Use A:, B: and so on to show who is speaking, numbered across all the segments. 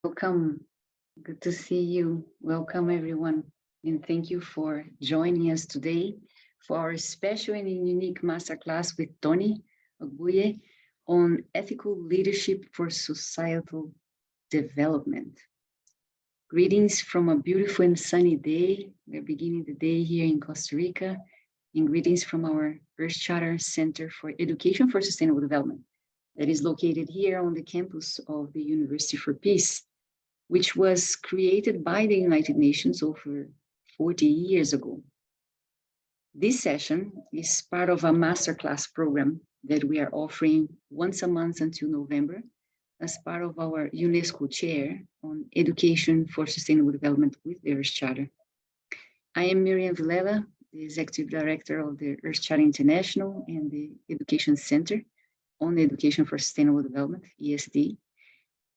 A: Welcome. Good to see you. Welcome, everyone. And thank you for joining us today for our special and unique masterclass with Tony Ogbuigwe on ethical leadership for societal development. Greetings from a beautiful and sunny day. We're beginning the day here in Costa Rica. And greetings from our Earth Charter Center for Education for Sustainable Development that is located here on the campus of the University for Peace, which was created by the United Nations over 40 years ago. This session is part of a masterclass program that we are offering once a month until November as part of our UNESCO chair on education for sustainable development with the Earth Charter. I am Miriam Vilela, the Executive Director of the Earth Charter International and the Education Center on Education for Sustainable Development, ESD.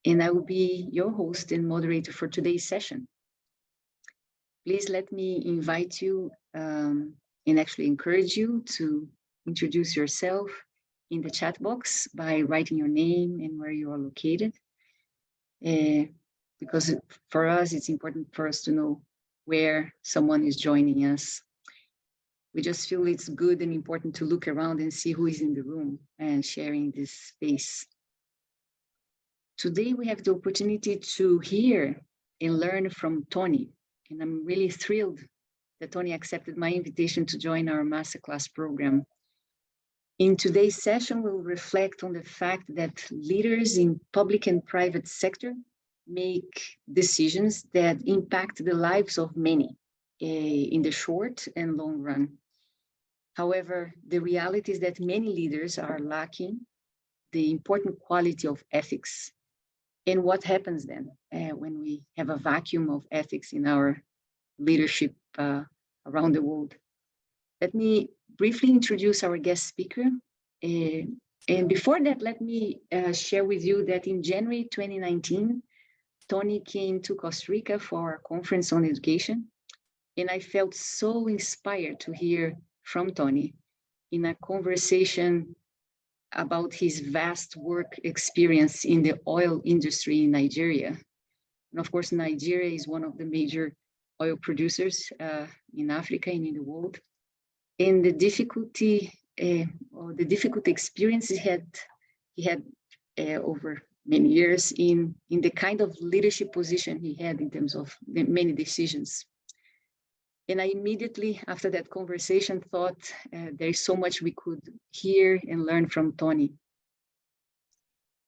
A: And I will be your host and moderator for today's session. Please let me invite you and actually encourage you to introduce yourself in the chat box by writing your name and where you are located. Because for us, it's important for us to know where someone is joining us. We just feel it's good and important to look around and see who is in the room and sharing this space. Today, we have the opportunity to hear and learn from Tony. And I'm really thrilled that Tony accepted my invitation to join our masterclass program. In today's session, we'll reflect on the fact that leaders in public and private sector make decisions that impact the lives of many in the short and long run. However, the reality is that many leaders are lacking the important quality of ethics. And what happens then when we have a vacuum of ethics in our leadership around the world? Let me briefly introduce our guest speaker. And before that, let me share with you that in January 2019, Tony came to Costa Rica for a conference on education. And I felt so inspired to hear from Tony in a conversation about his vast work experience in the oil industry in Nigeria. And of course, Nigeria is one of the major oil producers in Africa and in the world. And the difficult experience he had over many years in the kind of leadership position he had in terms of the many decisions. And I immediately, after that conversation, thought there is so much we could hear and learn from Tony.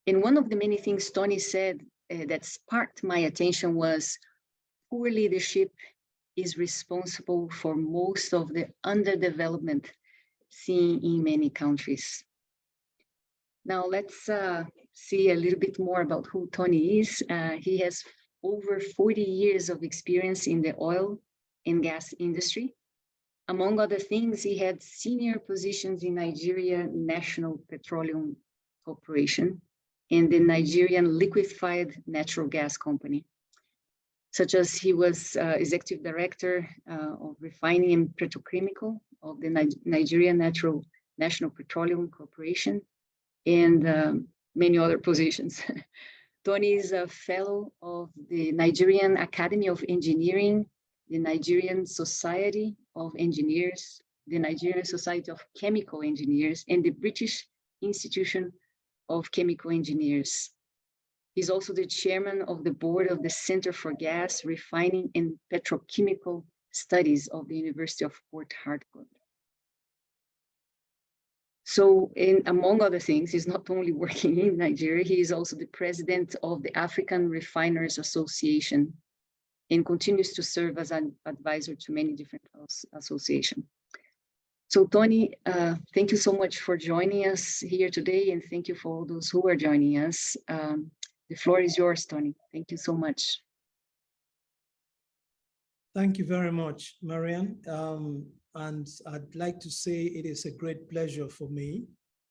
A: And one of the many things Tony said that sparked my attention was poor leadership is responsible for most of the underdevelopment seen in many countries. Now let's see a little bit more about who Tony is. He has over 40 years of experience in the oil and gas industry. Among other things, he had senior positions in Nigeria National Petroleum Corporation and the Nigerian Liquefied Natural Gas Company, such as he was executive director of refining and petrochemical of the Nigerian National Petroleum Corporation and many other positions. Tony is a fellow of the Nigerian Academy of Engineering, the Nigerian Society of Engineers, the Nigerian Society of Chemical Engineers, and the British Institution of Chemical Engineers. He's also the chairman of the board of the Center for Gas, Refining, and Petrochemical Studies of the University of Port Harcourt. So, among other things, he's not only working in Nigeria, he is also the president of the African Refiners Association and continues to serve as an advisor to many different associations. So Tony, thank you so much for joining us here today, and thank you for all those who are joining us. The floor is yours, Tony. Thank you so much.
B: Thank you very much, Marianne. And I'd like to say it is a great pleasure for me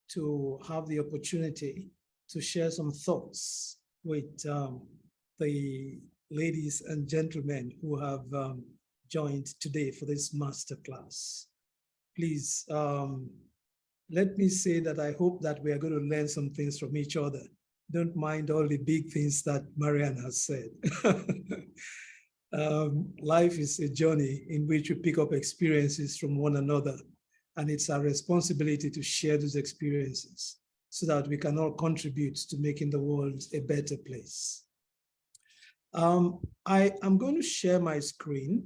B: to have the opportunity to share some thoughts with the ladies and gentlemen who have joined today for this masterclass. Please, let me say that I hope that we are going to learn some things from each other don't mind all the big things that Marianne has said. Life is a journey in which we pick up experiences from one another, and it's our responsibility to share those experiences so that we can all contribute to making the world a better place. I am going to share my screen.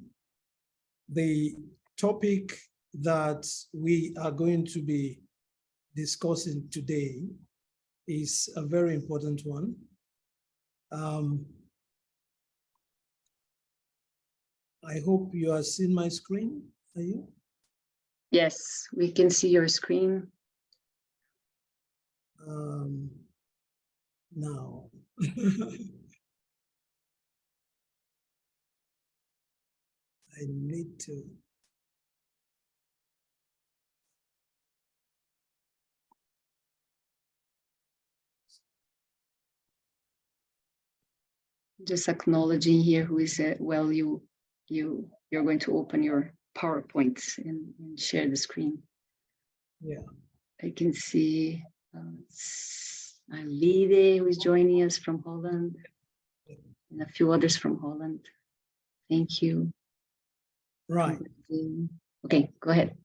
B: The topic that we are going to be discussing today is a very important one. I hope you are seeing my screen. Are you?
A: Yes, we can see your screen.
B: Now. I need to.
A: Just acknowledging here who is well, you're going to open your PowerPoint and share the screen.
B: Yeah.
A: I can see Alide, who is joining us from Holland, and a few others from Holland. Thank you.
B: Right.
A: Okay, go ahead.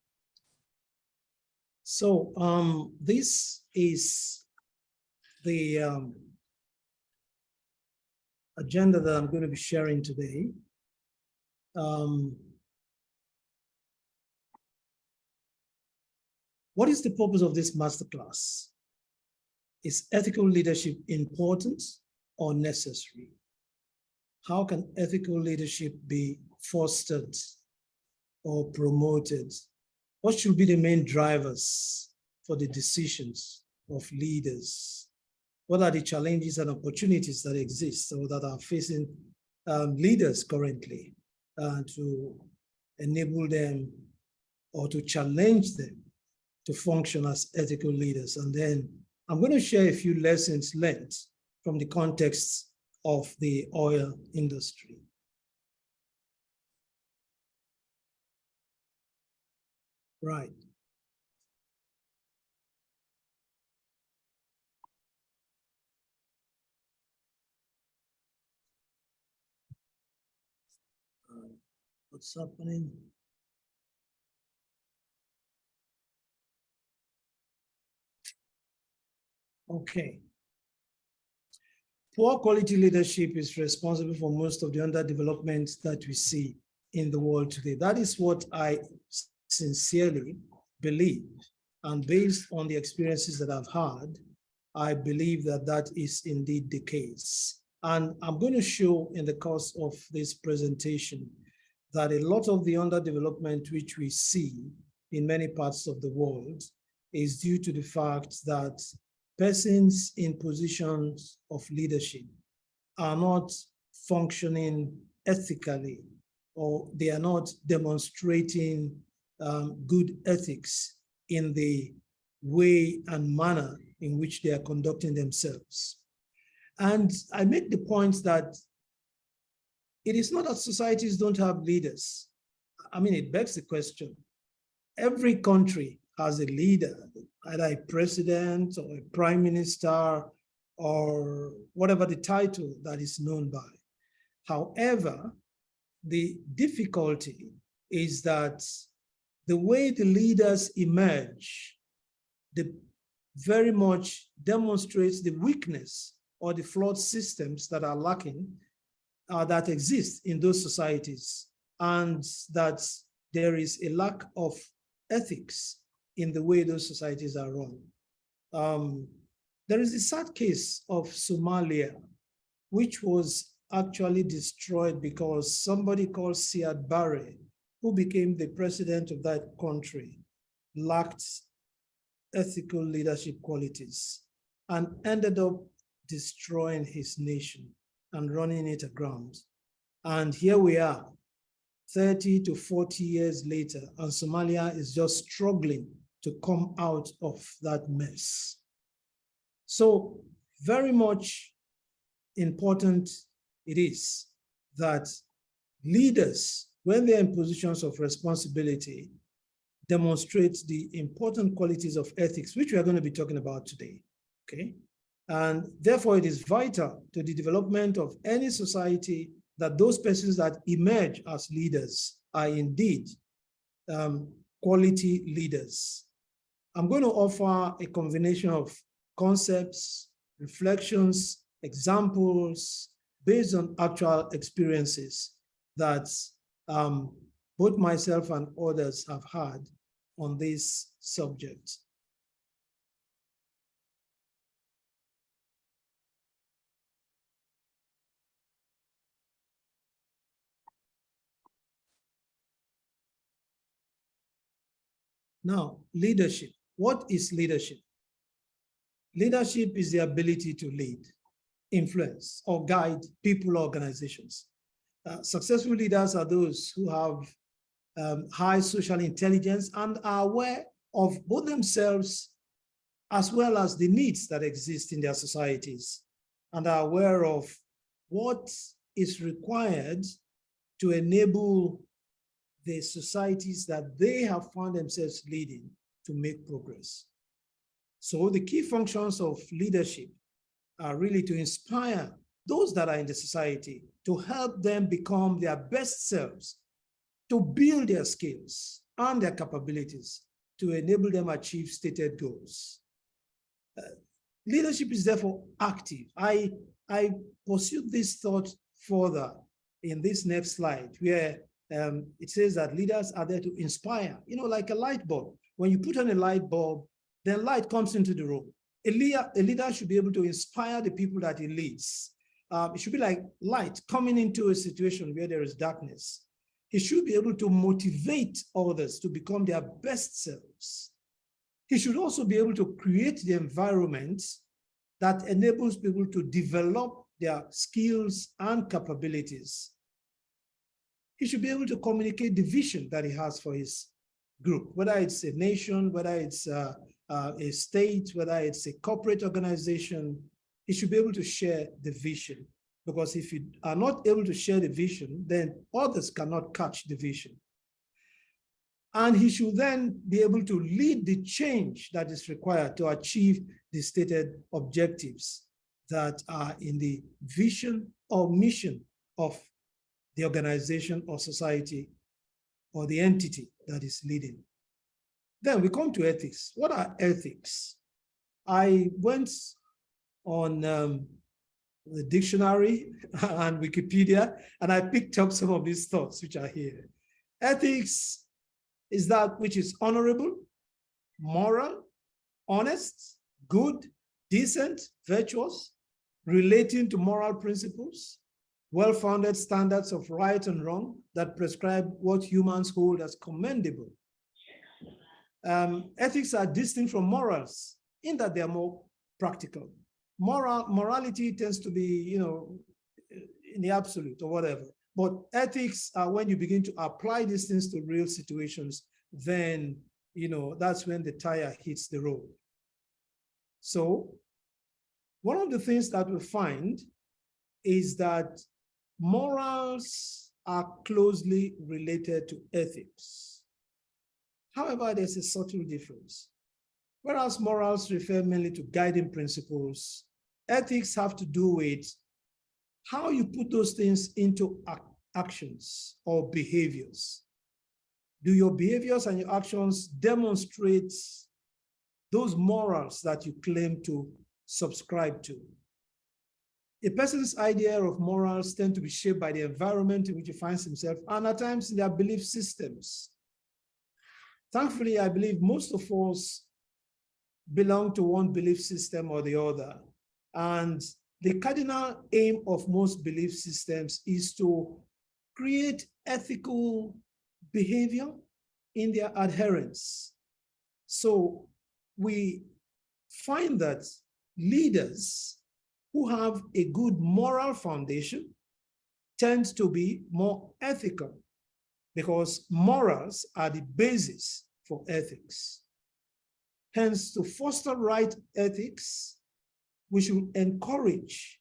B: So this is the agenda that I'm going to be sharing today. What is the purpose of this masterclass? Is ethical leadership important or necessary? How can ethical leadership be fostered or promoted? What should be the main drivers for the decisions of leaders? What are the challenges and opportunities that exist or that are facing leaders currently to enable them or to challenge them to function as ethical leaders? And then I'm going to share a few lessons learned from the context of the oil industry. Right. What's happening? Okay. Poor quality leadership is responsible for most of the underdevelopment that we see in the world today. That is what I sincerely believe. And based on the experiences that I've had, I believe that that is indeed the case. And I'm going to show in the course of this presentation that a lot of the underdevelopment which we see in many parts of the world is due to the fact that persons in positions of leadership are not functioning ethically, or they are not demonstrating good ethics in the way and manner in which they are conducting themselves. And I make the point that it is not that societies don't have leaders. I mean, it begs the question. Every country has a leader, either a president or a prime minister or whatever the title that is known by. However, the difficulty is that the way the leaders emerge very much demonstrates the weakness or the flawed systems that are lacking, that exist in those societies, and that there is a lack of ethics in the way those societies are run. There is a sad case of Somalia, which was actually destroyed because somebody called Siad Barre, who became the president of that country, lacked ethical leadership qualities and ended up destroying his nation and running it aground. And here we are, 30 to 40 years later, and Somalia is just struggling to come out of that mess. So very much important it is that leaders, when they're in positions of responsibility, demonstrate the important qualities of ethics, which we are going to be talking about today, okay? And therefore, it is vital to the development of any society that those persons that emerge as leaders are indeed quality leaders. I'm going to offer a combination of concepts, reflections, examples based on actual experiences that both myself and others have had on this subject. Now, leadership. What is leadership? Leadership is the ability to lead, influence, or guide people or organizations. Successful leaders are those who have high social intelligence and are aware of both themselves as well as the needs that exist in their societies, and are aware of what is required to enable the societies that they have found themselves leading to make progress. So the key functions of leadership are really to inspire those that are in the society, to help them become their best selves, to build their skills and their capabilities, to enable them achieve stated goals. Leadership is therefore active. I pursued this thought further in this next slide, where it says that leaders are there to inspire, like a light bulb. When you put on a light bulb, then light comes into the room. A leader should be able to inspire the people that he leads. It should be like light coming into a situation where there is darkness. He should be able to motivate others to become their best selves. He should also be able to create the environment that enables people to develop their skills and capabilities. He should be able to communicate the vision that he has for his group, whether it's a nation, whether it's a state, whether it's a corporate organization. He should be able to share the vision, because if you are not able to share the vision, then others cannot catch the vision. And he should then be able to lead the change that is required to achieve the stated objectives that are in the vision or mission of the organization or society or the entity that is leading. Then we come to ethics. What are ethics? I went on the dictionary and Wikipedia, and I picked up some of these thoughts which are here. Ethics is that which is honorable, moral, honest, good, decent, virtuous, relating to moral principles, well-founded standards of right and wrong that prescribe what humans hold as commendable. Ethics are distinct from morals in that they are more practical. Morality tends to be, in the absolute or whatever. But ethics are when you begin to apply these things to real situations, then, that's when the tire hits the road. So one of the things that we find is that morals are closely related to ethics. However, there's a subtle difference. Whereas morals refer mainly to guiding principles, ethics have to do with how you put those things into actions or behaviors. Do your behaviors and your actions demonstrate those morals that you claim to subscribe to? A person's idea of morals tend to be shaped by the environment in which he finds himself, and at times in their belief systems. Thankfully, I believe most of us belong to one belief system or the other. And the cardinal aim of most belief systems is to create ethical behavior in their adherents. So we find that leaders who have a good moral foundation tend to be more ethical, because morals are the basis for ethics. Hence, to foster right ethics, we should encourage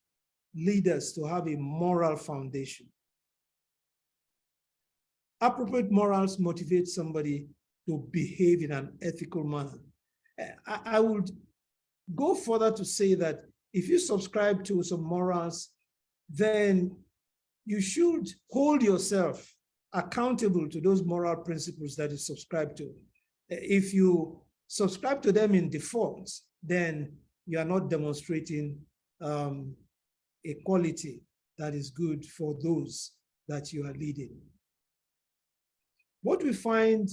B: leaders to have a moral foundation. Appropriate morals motivate somebody to behave in an ethical manner. I would go further to say that if you subscribe to some morals, then you should hold yourself accountable to those moral principles that you subscribe to. If you subscribe to them in default, then you are not demonstrating a quality that is good for those that you are leading. What we find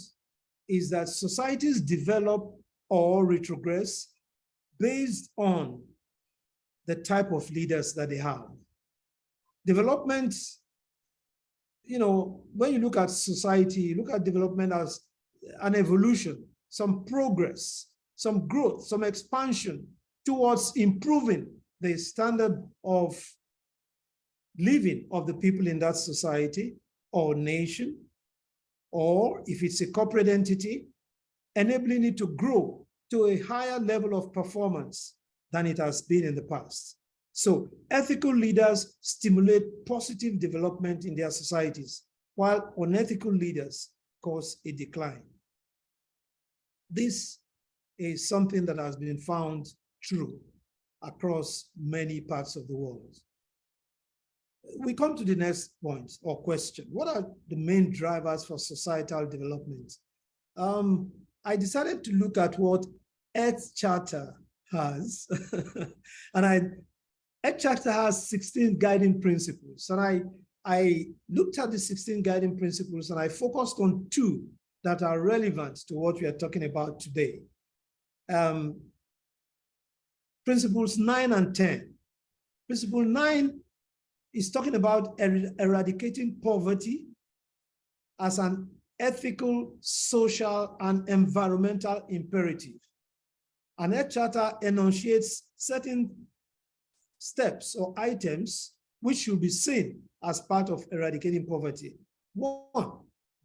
B: is that societies develop or retrogress based on the type of leaders that they have. Development, when you look at society, you look at development as an evolution, some progress, some growth, some expansion towards improving the standard of living of the people in that society or nation, or if it's a corporate entity, enabling it to grow to a higher level of performance than it has been in the past. So ethical leaders stimulate positive development in their societies, while unethical leaders cause a decline. This is something that has been found true across many parts of the world. We come to the next point or question. What are the main drivers for societal development? I decided to look at what Earth Charter has. And Earth Charter has 16 guiding principles. And I looked at the 16 guiding principles and I focused on 2 that are relevant to what we are talking about today. Principles 9 and 10. Principle 9 is talking about eradicating poverty as an ethical, social, and environmental imperative. And Earth Charter enunciates certain steps or items which should be seen as part of eradicating poverty. 1,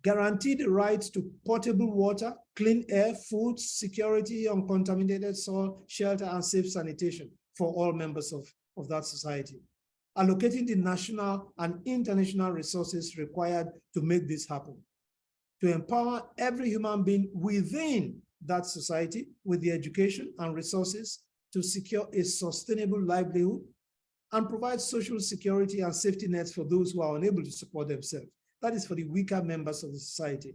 B: guarantee the right to potable water, clean air, food, security, uncontaminated soil, shelter, and safe sanitation for all members of that society. Allocating the national and international resources required to make this happen. To empower every human being within that society with the education and resources to secure a sustainable livelihood and provide social security and safety nets for those who are unable to support themselves. That is for the weaker members of the society.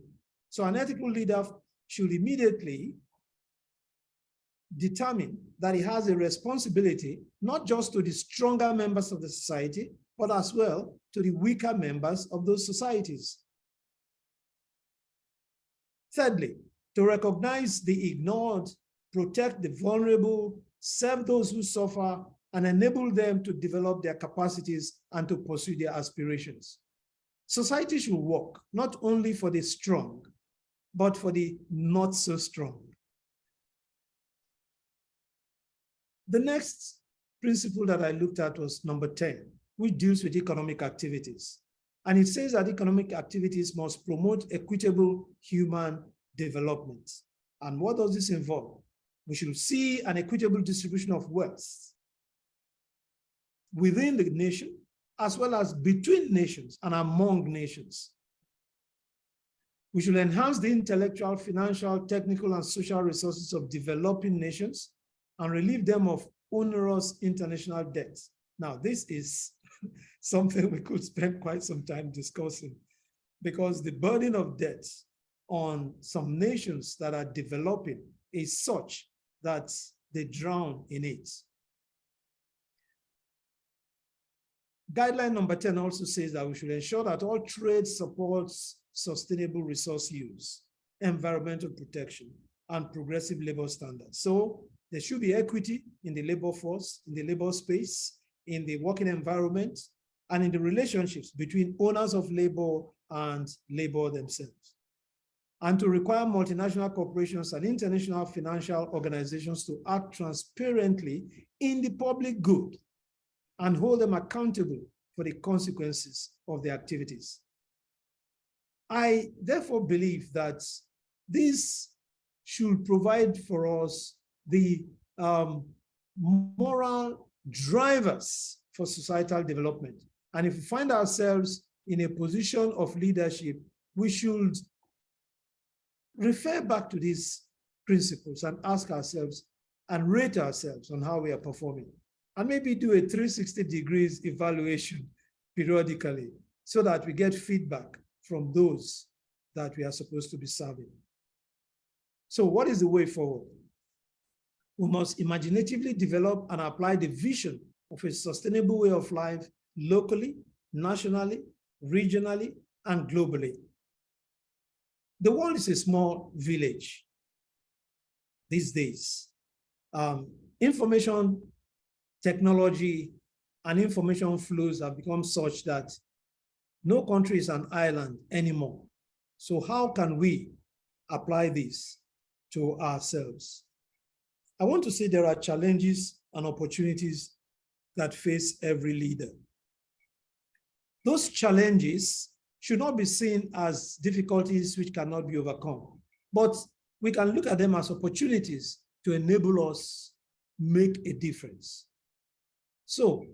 B: So an ethical leader should immediately determine that he has a responsibility, not just to the stronger members of the society, but as well to the weaker members of those societies. Thirdly, to recognize the ignored, protect the vulnerable, serve those who suffer, and enable them to develop their capacities and to pursue their aspirations. Society should work not only for the strong, but for the not so strong. The next principle that I looked at was number 10, which deals with economic activities. And it says that economic activities must promote equitable human development. And what does this involve? We should see an equitable distribution of wealth within the nation, as well as between nations and among nations. We should enhance the intellectual, financial, technical, and social resources of developing nations and relieve them of onerous international debts. Now, this is something we could spend quite some time discussing, because the burden of debt on some nations that are developing is such that they drown in it. Guideline number 10 also says that we should ensure that all trade supports sustainable resource use, environmental protection, and progressive labor standards. So there should be equity in the labor force, in the labor space, in the working environment, and in the relationships between owners of labor and labor themselves. And to require multinational corporations and international financial organizations to act transparently in the public good and hold them accountable for the consequences of their activities. I therefore believe that this should provide for us the moral drivers for societal development. And if we find ourselves in a position of leadership, we should refer back to these principles and ask ourselves and rate ourselves on how we are performing. and maybe do a 360 degrees evaluation periodically so that we get feedback from those that we are supposed to be serving. So what is the way forward? We must imaginatively develop and apply the vision of a sustainable way of life locally, nationally, regionally, and globally. The world is a small village these days. Information technology and information flows have become such that no country is an island anymore. So how can we apply this to ourselves? I want to say there are challenges and opportunities that face every leader. Those challenges should not be seen as difficulties which cannot be overcome, but we can look at them as opportunities to enable us make a difference. So,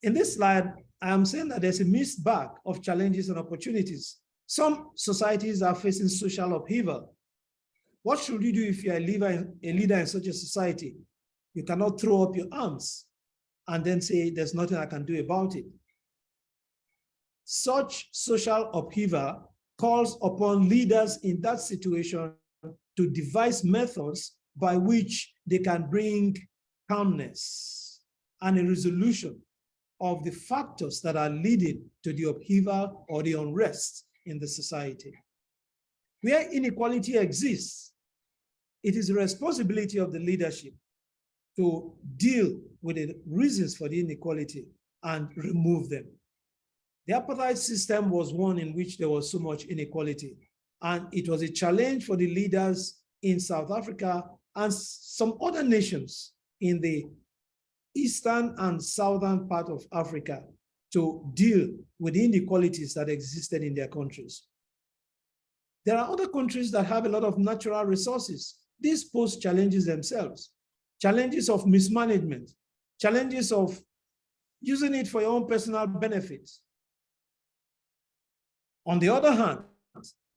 B: in this slide, I am saying that there's a mixed bag of challenges and opportunities. Some societies are facing social upheaval. What should you do if you're a leader in such a society? You cannot throw up your arms and then say, there's nothing I can do about it. Such social upheaval calls upon leaders in that situation to devise methods by which they can bring calmness and a resolution of the factors that are leading to the upheaval or the unrest in the society. Where inequality exists, it is the responsibility of the leadership to deal with the reasons for the inequality and remove them. The apartheid system was one in which there was so much inequality, and it was a challenge for the leaders in South Africa and some other nations in the eastern and southern part of Africa to deal with the inequalities that existed in their countries. There are other countries that have a lot of natural resources. These pose challenges themselves, challenges of mismanagement, challenges of using it for your own personal benefit. On the other hand,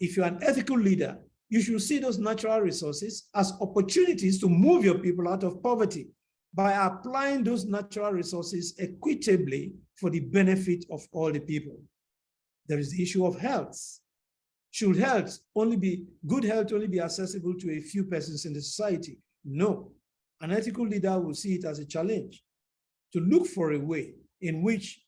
B: if you're an ethical leader, you should see those natural resources as opportunities to move your people out of poverty by applying those natural resources equitably for the benefit of all the people. There is the issue of health. Should good health only be accessible to a few persons in the society? No. An ethical leader will see it as a challenge to look for a way in which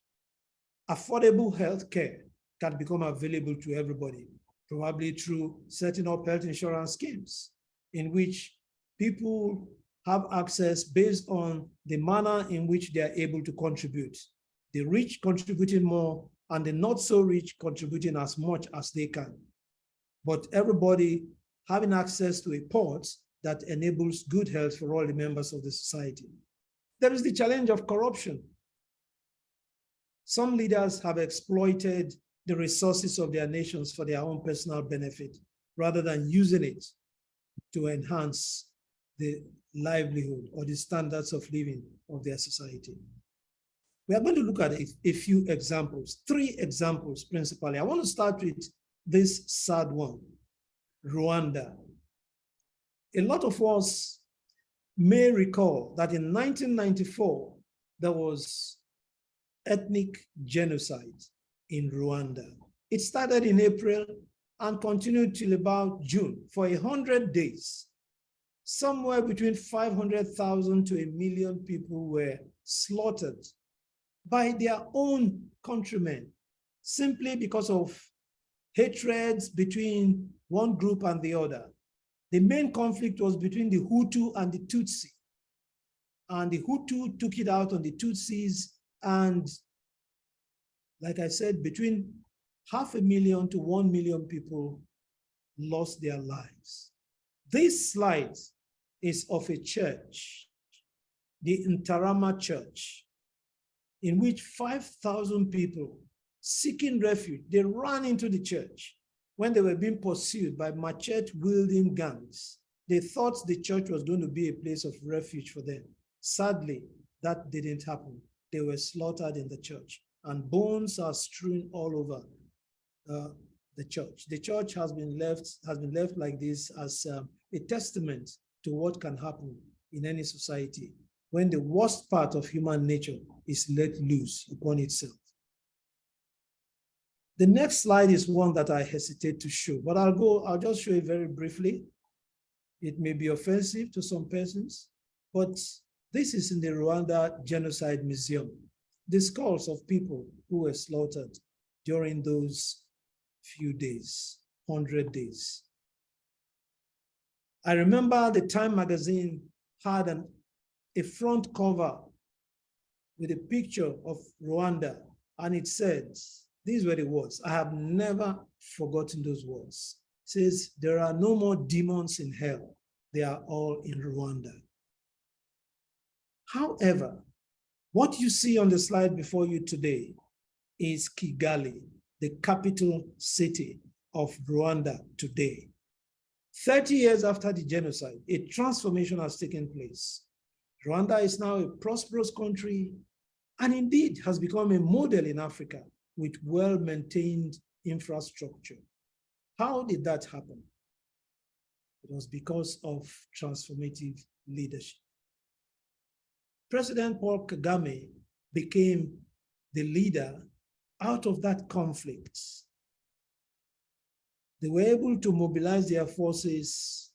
B: affordable health care can become available to everybody, probably through setting up health insurance schemes in which people have access based on the manner in which they are able to contribute. The rich contributing more and the not so rich contributing as much as they can. But everybody having access to a port that enables good health for all the members of the society. There is the challenge of corruption. Some leaders have exploited the resources of their nations for their own personal benefit, rather than using it to enhance the livelihood or the standards of living of their society. We are going to look at a few examples, 3 examples principally. I want to start with this sad one, Rwanda. A lot of us may recall that in 1994, there was ethnic genocide in Rwanda. It started in April and continued till about June for 100 days. Somewhere between 500,000 to 1 million people were slaughtered by their own countrymen simply because of hatreds between one group and the other. The main conflict was between the Hutu and the Tutsi. And the Hutu took it out on the Tutsis, and like I said, between 500,000 to 1 million people lost their lives. This slide is of a church, the Ntarama Church, in which 5,000 people seeking refuge, they ran into the church when they were being pursued by machete-wielding gangs. They thought the church was going to be a place of refuge for them. Sadly, that didn't happen. They were slaughtered in the church, and bones are strewn all over the church. The church has been left like this as a testament to what can happen in any society when the worst part of human nature is let loose upon itself. The next slide is one that I hesitate to show, but I'll just show it very briefly. It may be offensive to some persons, but this is in the Rwanda Genocide Museum. The skulls of people who were slaughtered during those few days, 100 days. I remember the Time magazine had a front cover with a picture of Rwanda, and it said, these were the words. I have never forgotten those words. It says, there are no more demons in hell. They are all in Rwanda. However, what you see on the slide before you today is Kigali, the capital city of Rwanda today. 30 years after the genocide, a transformation has taken place. Rwanda is now a prosperous country and indeed has become a model in Africa with well-maintained infrastructure. How did that happen? It was because of transformative leadership. President Paul Kagame became the leader out of that conflict. They were able to mobilize their forces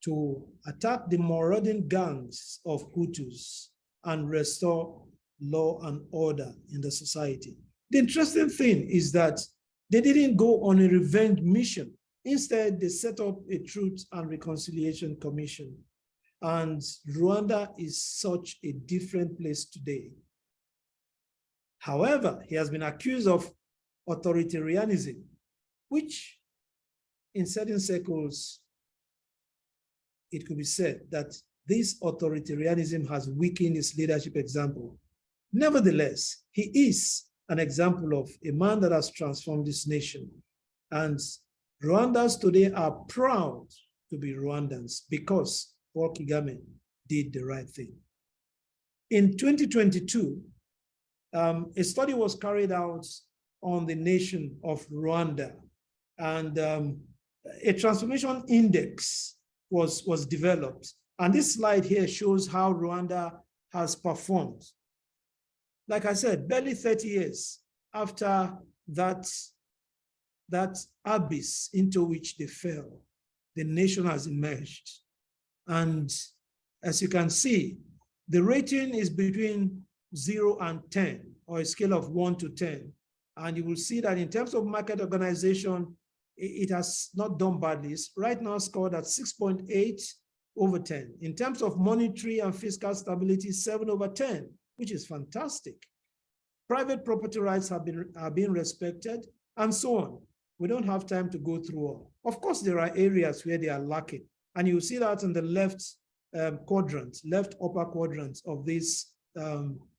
B: to attack the marauding gangs of Hutus and restore law and order in the society. The interesting thing is that they didn't go on a revenge mission. Instead, they set up a Truth and Reconciliation Commission. And Rwanda is such a different place today. However, he has been accused of authoritarianism, which in certain circles, it could be said that this authoritarianism has weakened his leadership example. Nevertheless, he is an example of a man that has transformed this nation. And Rwandans today are proud to be Rwandans because Paul Kagame did the right thing. In 2022, a study was carried out on the nation of Rwanda, and a transformation index was developed. And this slide here shows how Rwanda has performed. Like I said, barely 30 years after that abyss into which they fell, the nation has emerged. And as you can see, the rating is between 0 and 10, or a scale of 1 to 10. And you will see that in terms of market organization, it has not done badly. It's right now scored at 6.8 over 10. In terms of monetary and fiscal stability, 7 over 10, which is fantastic. Private property rights are being respected, and so on. We don't have time to go through all. Of course, there are areas where they are lacking. And you see that in the left quadrant, left upper quadrant of this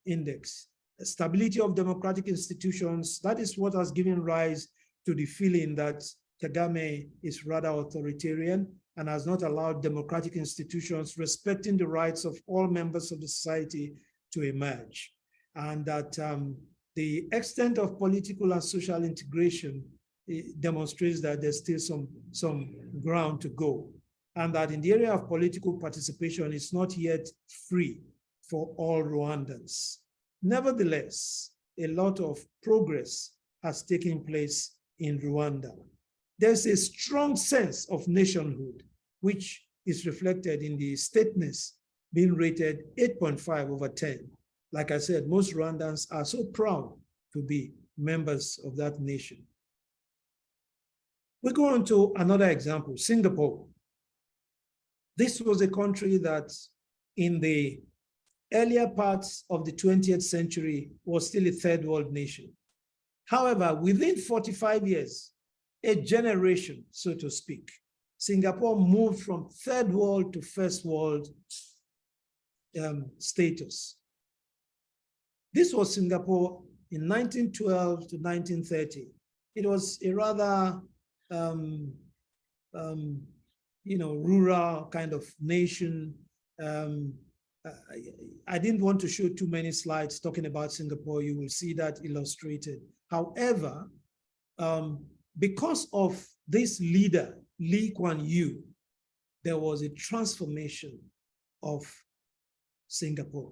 B: index. Stability of democratic institutions, that is what has given rise to the feeling that Kagame is rather authoritarian and has not allowed democratic institutions respecting the rights of all members of the society to emerge. And that the extent of political and social integration demonstrates that there's still some ground to go. And that in the area of political participation, it's not yet free for all Rwandans. Nevertheless, a lot of progress has taken place in Rwanda. There's a strong sense of nationhood, which is reflected in the stateness being rated 8.5 over 10. Like I said, most Rwandans are so proud to be members of that nation. We go on to another example, Singapore. This was a country that in the earlier parts of the 20th century was still a third world nation. However, within 45 years, a generation, so to speak, Singapore moved from third world to first world status. This was Singapore in 1912 to 1930. It was a rather rural kind of nation. I didn't want to show too many slides talking about Singapore. You will see that illustrated. However, because of this leader, Lee Kuan Yew, there was a transformation of Singapore.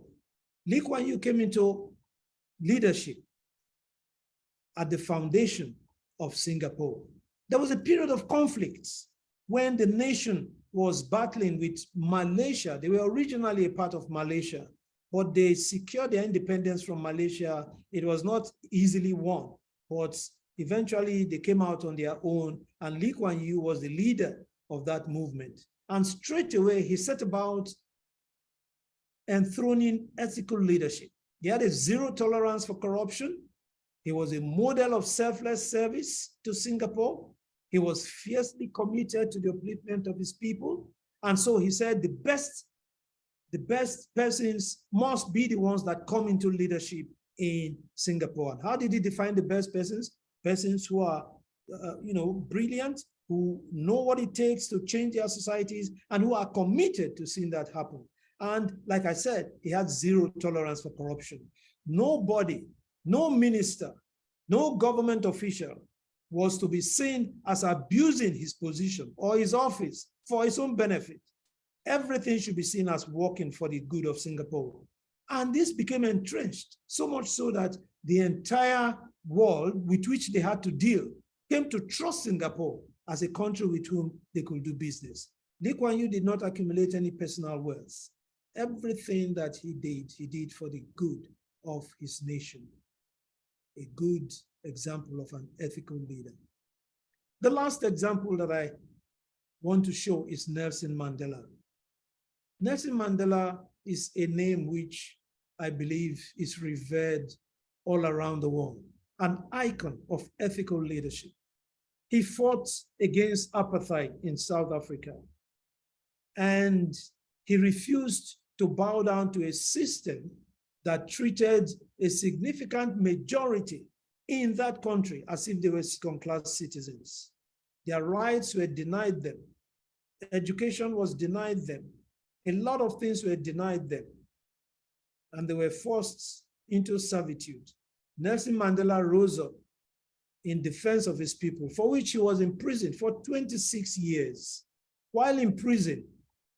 B: Lee Kuan Yew came into leadership at the foundation of Singapore. There was a period of conflicts when the nation was battling with Malaysia. They were originally a part of Malaysia, but they secured their independence from Malaysia. It was not easily won, but eventually they came out on their own, and Lee Kuan Yew was the leader of that movement. And straight away, he set about enthroning ethical leadership. He had a zero tolerance for corruption. He was a model of selfless service to Singapore. He was fiercely committed to the upliftment of his people. And so he said the best persons must be the ones that come into leadership in Singapore. And how did he define the best persons? Persons who are, brilliant, who know what it takes to change their societies, and who are committed to seeing that happen. And like I said, he had zero tolerance for corruption. Nobody, no minister, no government official was to be seen as abusing his position or his office for his own benefit. Everything should be seen as working for the good of Singapore. And this became entrenched, so much so that the entire world with which they had to deal came to trust Singapore as a country with whom they could do business. Lee Kuan Yew did not accumulate any personal wealth. Everything that he did for the good of his nation. A good example of an ethical leader. The last example that I want to show is Nelson Mandela. Nelson Mandela is a name which I believe is revered all around the world, an icon of ethical leadership. He fought against apartheid in South Africa, and he refused to bow down to a system that treated a significant majority in that country as if they were second-class citizens. Their rights were denied them. Education was denied them. A lot of things were denied them, and they were forced into servitude. Nelson Mandela rose up in defense of his people, for which he was imprisoned for 26 years. While in prison,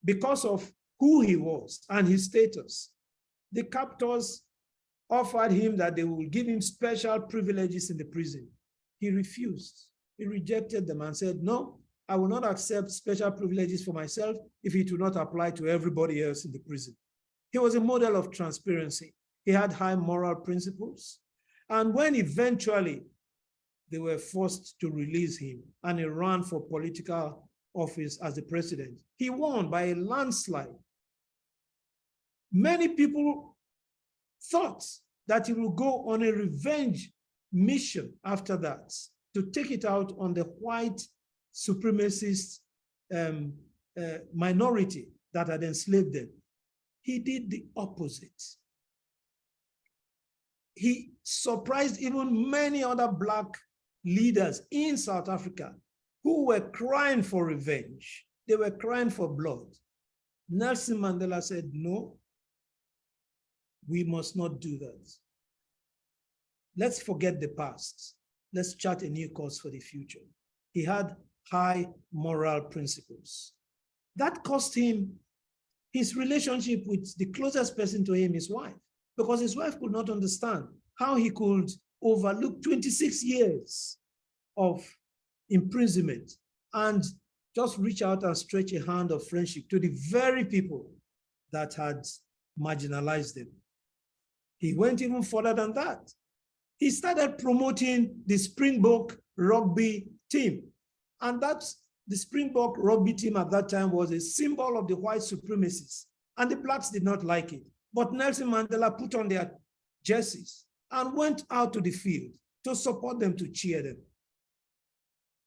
B: because of who he was and his status, the captors offered him that they would give him special privileges in the prison. He refused. He rejected them and said, no, I will not accept special privileges for myself if it will not apply to everybody else in the prison. He was a model of transparency. He had high moral principles. And when eventually they were forced to release him and he ran for political office as the president, he won by a landslide. Many people thought that he would go on a revenge mission after that to take it out on the white supremacist minority that had enslaved them. He did the opposite. He surprised even many other Black leaders in South Africa who were crying for revenge. They were crying for blood. Nelson Mandela said, no, we must not do that. Let's forget the past. Let's chart a new course for the future. He had high moral principles. That cost him his relationship with the closest person to him, his wife, because his wife could not understand how he could overlook 26 years of imprisonment and just reach out and stretch a hand of friendship to the very people that had marginalized them. He went even further than that. He started promoting the Springbok rugby team. And that's the Springbok rugby team at that time was a symbol of the white supremacists. And the Blacks did not like it. But Nelson Mandela put on their jerseys and went out to the field to support them, to cheer them.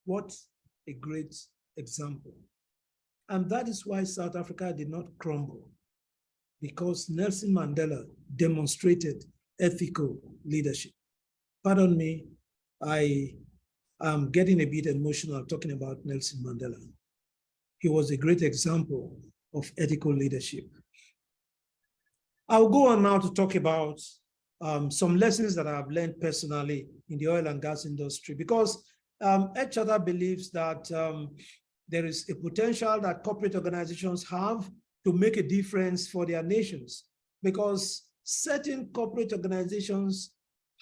B: What a great example. And that is why South Africa did not crumble, because Nelson Mandela demonstrated ethical leadership. Pardon me, I am getting a bit emotional talking about Nelson Mandela. He was a great example of ethical leadership. I'll go on now to talk about some lessons that I have learned personally in the oil and gas industry, because Echata believes that there is a potential that corporate organizations have to make a difference for their nations. because certain corporate organizations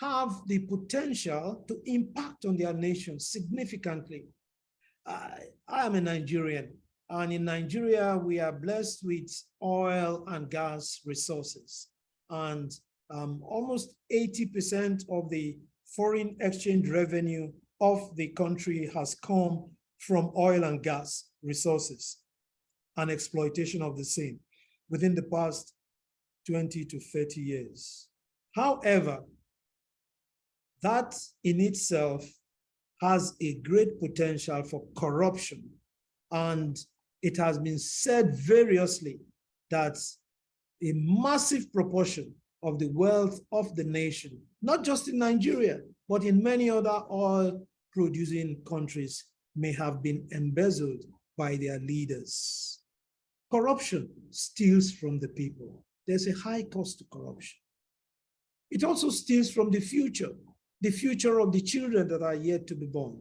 B: have the potential to impact on their nation significantly. I am a Nigerian, and in Nigeria, we are blessed with oil and gas resources. And almost 80% of the foreign exchange revenue of the country has come from oil and gas resources and exploitation of the same within the past 20 to 30 years. However, that in itself has a great potential for corruption. And it has been said variously that a massive proportion of the wealth of the nation, not just in Nigeria, but in many other oil-producing countries, may have been embezzled by their leaders. Corruption steals from the people. There's a high cost to corruption. It also steals from the future of the children that are yet to be born,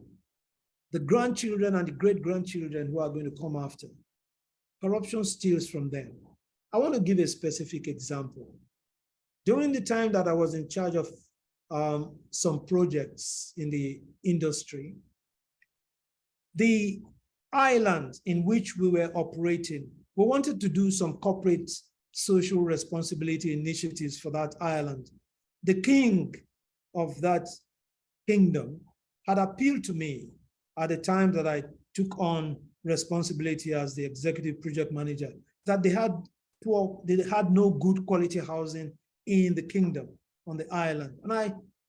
B: the grandchildren and the great-grandchildren who are going to come after. Corruption steals from them. I want to give a specific example. During the time that I was in charge of some projects in the industry, the island in which we were operating, we wanted to do some corporate social responsibility initiatives for that island. The king of that kingdom had appealed to me at the time that I took on responsibility as the executive project manager, that they had no good quality housing in the kingdom on the island. And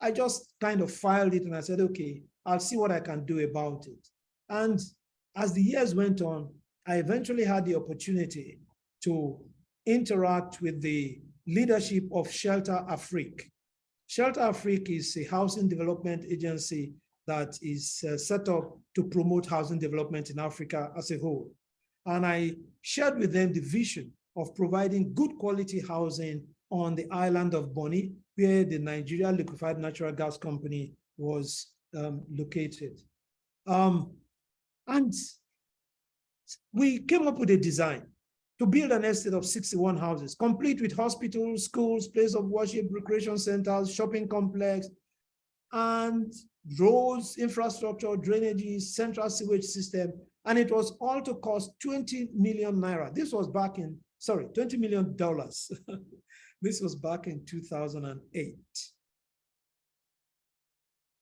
B: I just kind of filed it and I said, okay, I'll see what I can do about it. And as the years went on, I eventually had the opportunity to interact with the leadership of Shelter Afrique. Shelter Afrique is a housing development agency that is set up to promote housing development in Africa as a whole. And I shared with them the vision of providing good quality housing on the island of Bonny, where the Nigeria Liquefied Natural Gas Company was located. And we came up with a design to build an estate of 61 houses, complete with hospitals, schools, place of worship, recreation centers, shopping complex, and roads, infrastructure, drainages, central sewage system. And it was all to cost 20 million naira. This was back in, sorry, $20 million. This was back in 2008.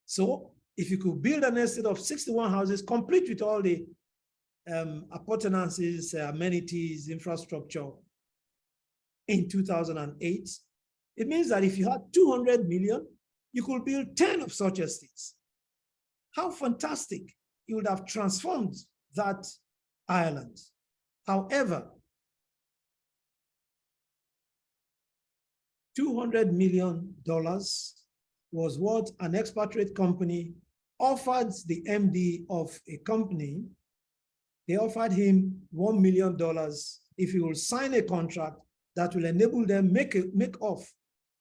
B: So if you could build an estate of 61 houses, complete with all the appurtenances, amenities, infrastructure in 2008, it means that if you had 200 million, you could build 10 of such estates. How fantastic. You would have transformed that island. However, $200 million was what an expatriate company offered the MD of a company. They offered him $1 million if he will sign a contract that will enable them make off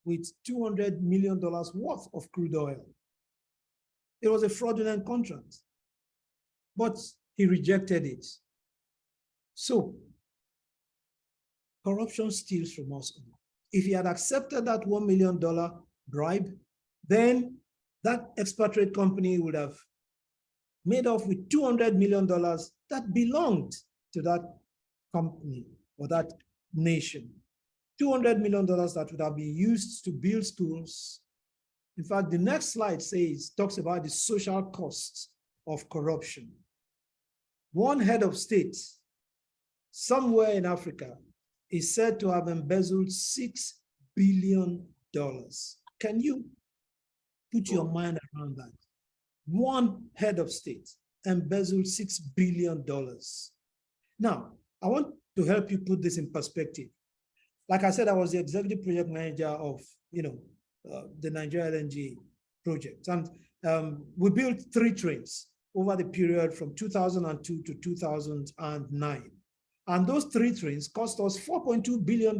B: with $200 million worth of crude oil. It was a fraudulent contract, but he rejected it. So corruption steals from us. If he had accepted that $1 million bribe, then that expatriate company would have made off with $200 million that belonged to that company or that nation. $200 million that would have been used to build schools. In fact, the next slide talks about the social costs of corruption. One head of state somewhere in Africa is said to have embezzled $6 billion. Can you put your mind around that? One head of state embezzled $6 billion. Now, I want to help you put this in perspective. Like I said, I was the executive project manager of, the Nigeria LNG project. And we built 3 trains over the period from 2002 to 2009. And those 3 trains cost us $4.2 billion.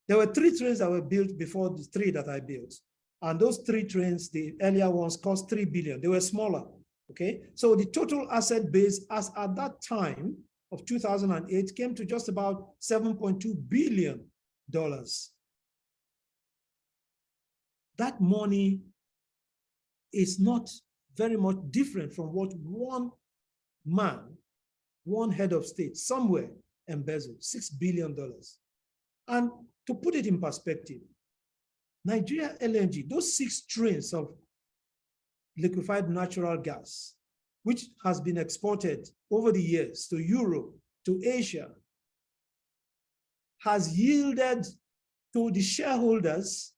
B: There were 3 trains that were built before the 3 that I built. And those 3 trains, the earlier ones, cost $3 billion. They were smaller, okay? So the total asset base as at that time of 2008 came to just about $7.2 billion. That money is not very much different from what one man, one head of state somewhere embezzled, $6 billion. And to put it in perspective, Nigeria LNG, those 6 trains of liquefied natural gas, which has been exported over the years to Europe, to Asia, has yielded to the shareholders,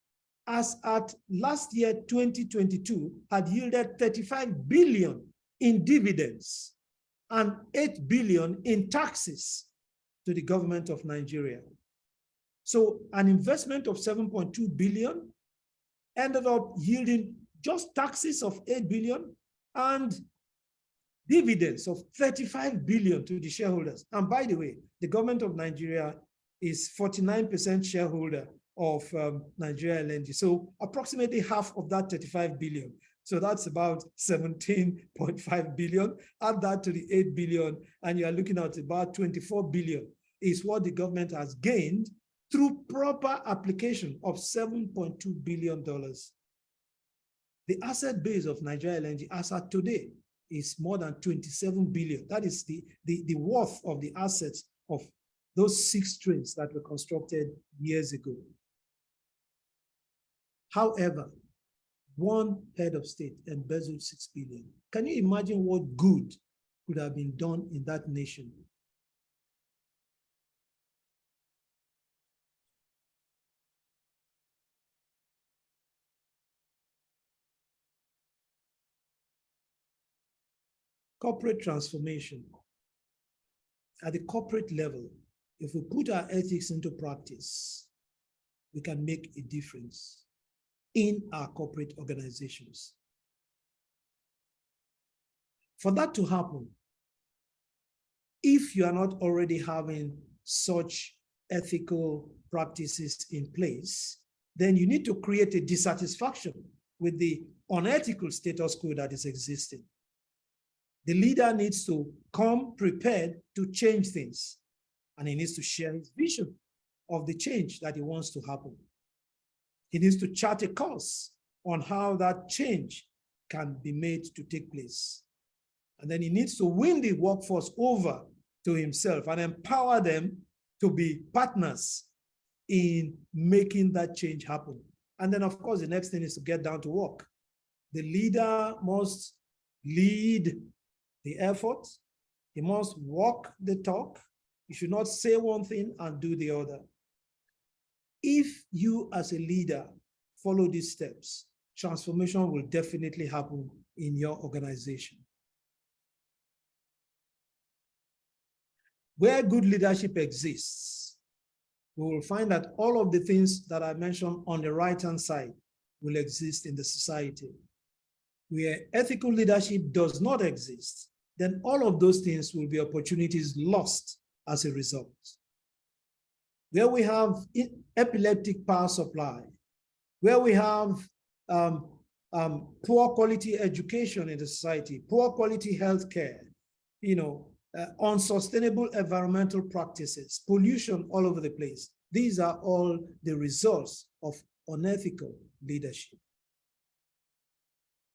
B: as at last year, 2022, had yielded 35 billion in dividends and 8 billion in taxes to the government of Nigeria. So an investment of 7.2 billion ended up yielding just taxes of 8 billion and dividends of 35 billion to the shareholders. And by the way, the government of Nigeria is 49% shareholder of Nigeria LNG. So approximately half of that 35 billion. So that's about 17.5 billion. Add that to the 8 billion, and you're looking at about 24 billion is what the government has gained through proper application of $7.2 billion. The asset base of Nigeria LNG as at today is more than 27 billion. That is the worth of the assets of those 6 trains that were constructed years ago. However, one head of state embezzled 6 billion. Can you imagine what good could have been done in that nation? Corporate transformation. At the corporate level, if we put our ethics into practice, we can make a difference in our corporate organizations. For that to happen, if you are not already having such ethical practices in place, then you need to create a dissatisfaction with the unethical status quo that is existing. The leader needs to come prepared to change things, and he needs to share his vision of the change that he wants to happen. He needs to chart a course on how that change can be made to take place. And then he needs to win the workforce over to himself and empower them to be partners in making that change happen. And then, of course, the next thing is to get down to work. The leader must lead the effort. He must walk the talk. You should not say one thing and do the other. If you as a leader follow these steps, transformation will definitely happen in your organization. Where good leadership exists, we will find that all of the things that I mentioned on the right-hand side will exist in the society. Where ethical leadership does not exist, then all of those things will be opportunities lost as a result. Where we have epileptic power supply, where we have poor quality education in the society, poor quality healthcare, unsustainable environmental practices, pollution all over the place. These are all the results of unethical leadership.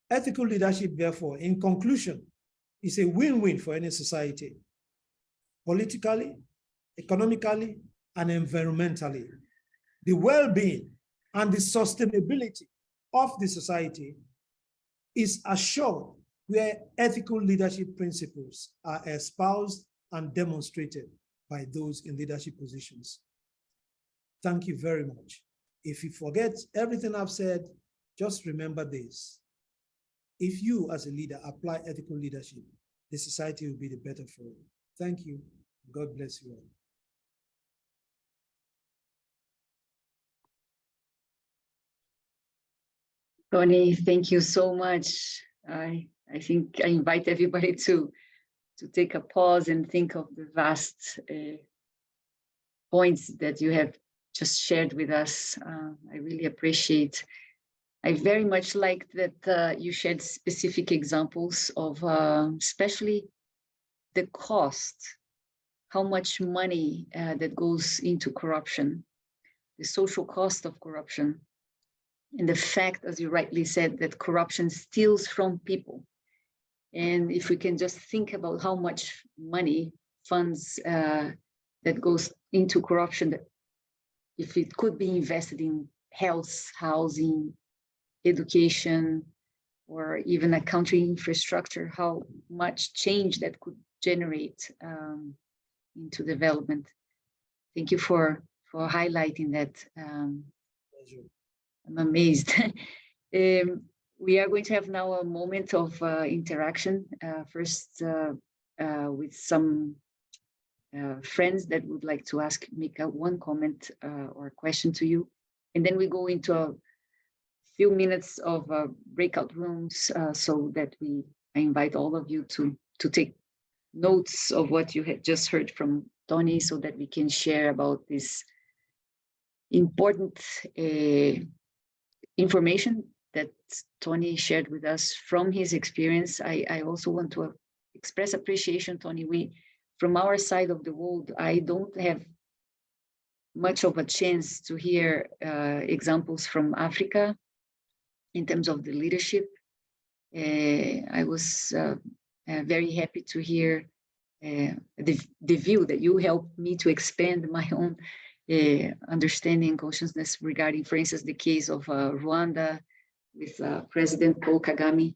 B: Ethical leadership, therefore, in conclusion, is a win-win for any society, politically, economically, and environmentally. The well-being and the sustainability of the society is assured where ethical leadership principles are espoused and demonstrated by those in leadership positions. Thank you very much. If you forget everything I've said, just remember this. If you as a leader apply ethical leadership, the society will be the better for it. Thank you. God bless you all.
A: Tony, thank you so much. I think I invite everybody to take a pause and think of the vast points that you have just shared with us. I really appreciate. I very much like that you shared specific examples of especially the cost, how much money that goes into corruption. the social cost of corruption, and the fact, as you rightly said, that corruption steals from people. And if we can just think about how much money, funds that goes into corruption, that if it could be invested in health, housing, education, or even a country infrastructure, how much change that could generate into development. Thank you for highlighting that. I'm amazed. We are going to have now a moment of interaction, first with some friends that would like to make one comment or question to you. And then we go into a few minutes of breakout rooms so that I invite all of you to take notes of what you had just heard from Tony so that we can share about this important information that Tony shared with us from his experience. I also want to express appreciation, Tony. From our side of the world, I don't have much of a chance to hear examples from Africa in terms of the leadership. I was very happy to hear the view that you helped me to expand my own understanding and consciousness regarding, for instance, the case of Rwanda with President Paul Kagame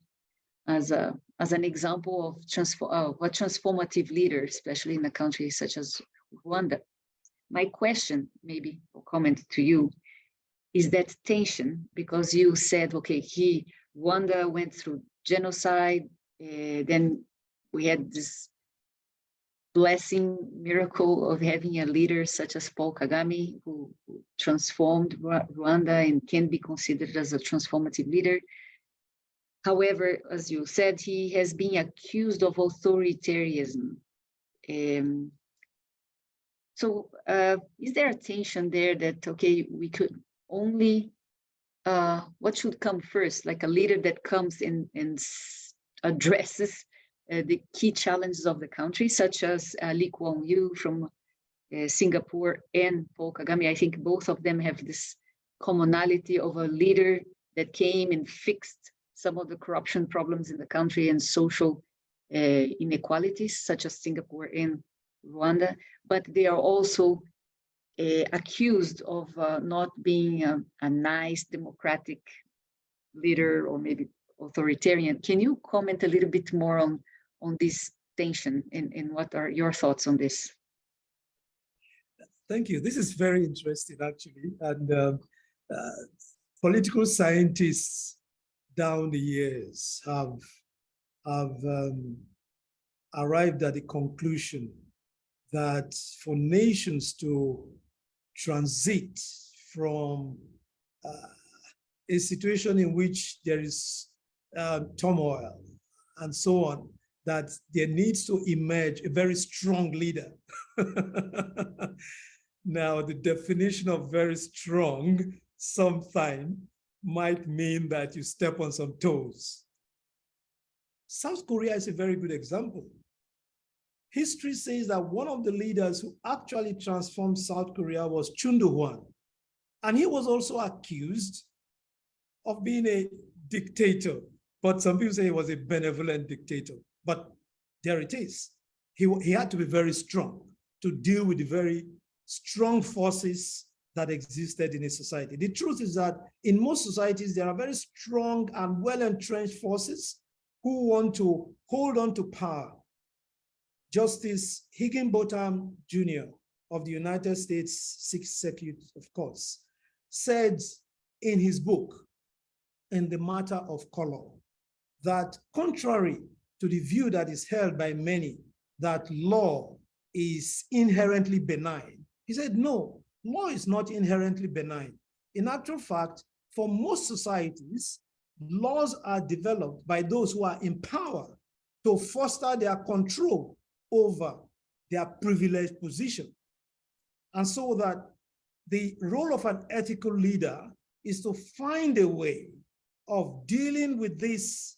A: as an example of a transformative leader, especially in a country such as Rwanda. My question, maybe, or comment to you, is that tension, because you said, okay, Rwanda went through genocide, then we had this blessing miracle of having a leader such as Paul Kagame, who transformed Rwanda and can be considered as a transformative leader. However, as you said, he has been accused of authoritarianism. So is there a tension there that, okay, we could only, what should come first, like a leader that comes and addresses the key challenges of the country, such as Lee Kuan Yew from Singapore and Paul Kagame? I think both of them have this commonality of a leader that came and fixed some of the corruption problems in the country and social inequalities, such as Singapore and Rwanda, but they are also accused of not being a nice democratic leader or maybe authoritarian. Can you comment a little bit more on this tension and what are your thoughts on this?
B: Thank you. This is very interesting, actually. And political scientists down the years have arrived at the conclusion that for nations to transit from a situation in which there is turmoil and so on, that there needs to emerge a very strong leader. Now, the definition of very strong sometimes might mean that you step on some toes. South Korea is a very good example. History says that one of the leaders who actually transformed South Korea was Chun Doo-hwan. And he was also accused of being a dictator. But some people say he was a benevolent dictator. But there it is. He had to be very strong to deal with the very strong forces that existed in his society. The truth is that in most societies, there are very strong and well-entrenched forces who want to hold on to power. Justice Higginbotham Jr. of the United States Sixth Circuit of Courts said in his book, In the Matter of Color, that contrary to the view that is held by many that law is inherently benign, he said, no, law is not inherently benign. In actual fact, for most societies, laws are developed by those who are in power to foster their control over their privileged position. And so that the role of an ethical leader is to find a way of dealing with this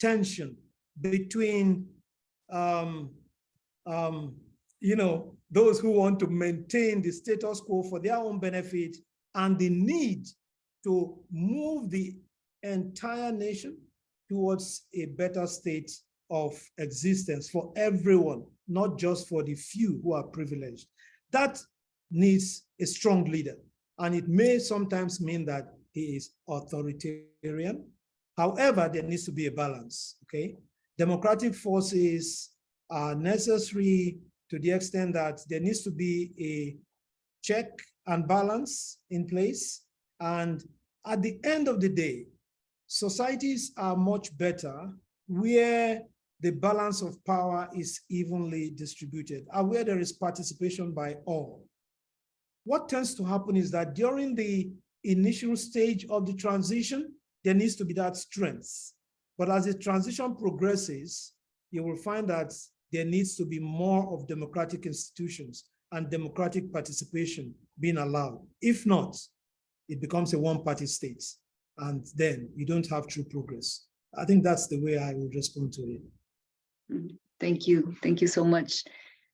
B: tension between those who want to maintain the status quo for their own benefit, and the need to move the entire nation towards a better state of existence for everyone, not just for the few who are privileged. That needs a strong leader, and it may sometimes mean that he is authoritarian. However, there needs to be a balance, okay? Democratic forces are necessary to the extent that there needs to be a check and balance in place. And at the end of the day, societies are much better where the balance of power is evenly distributed and where there is participation by all. What tends to happen is that during the initial stage of the transition, there needs to be that strength. But as the transition progresses, you will find that there needs to be more of democratic institutions and democratic participation being allowed. If not, it becomes a one-party state, and then you don't have true progress. I think that's the way I would respond to it.
A: Thank you. Thank you so much.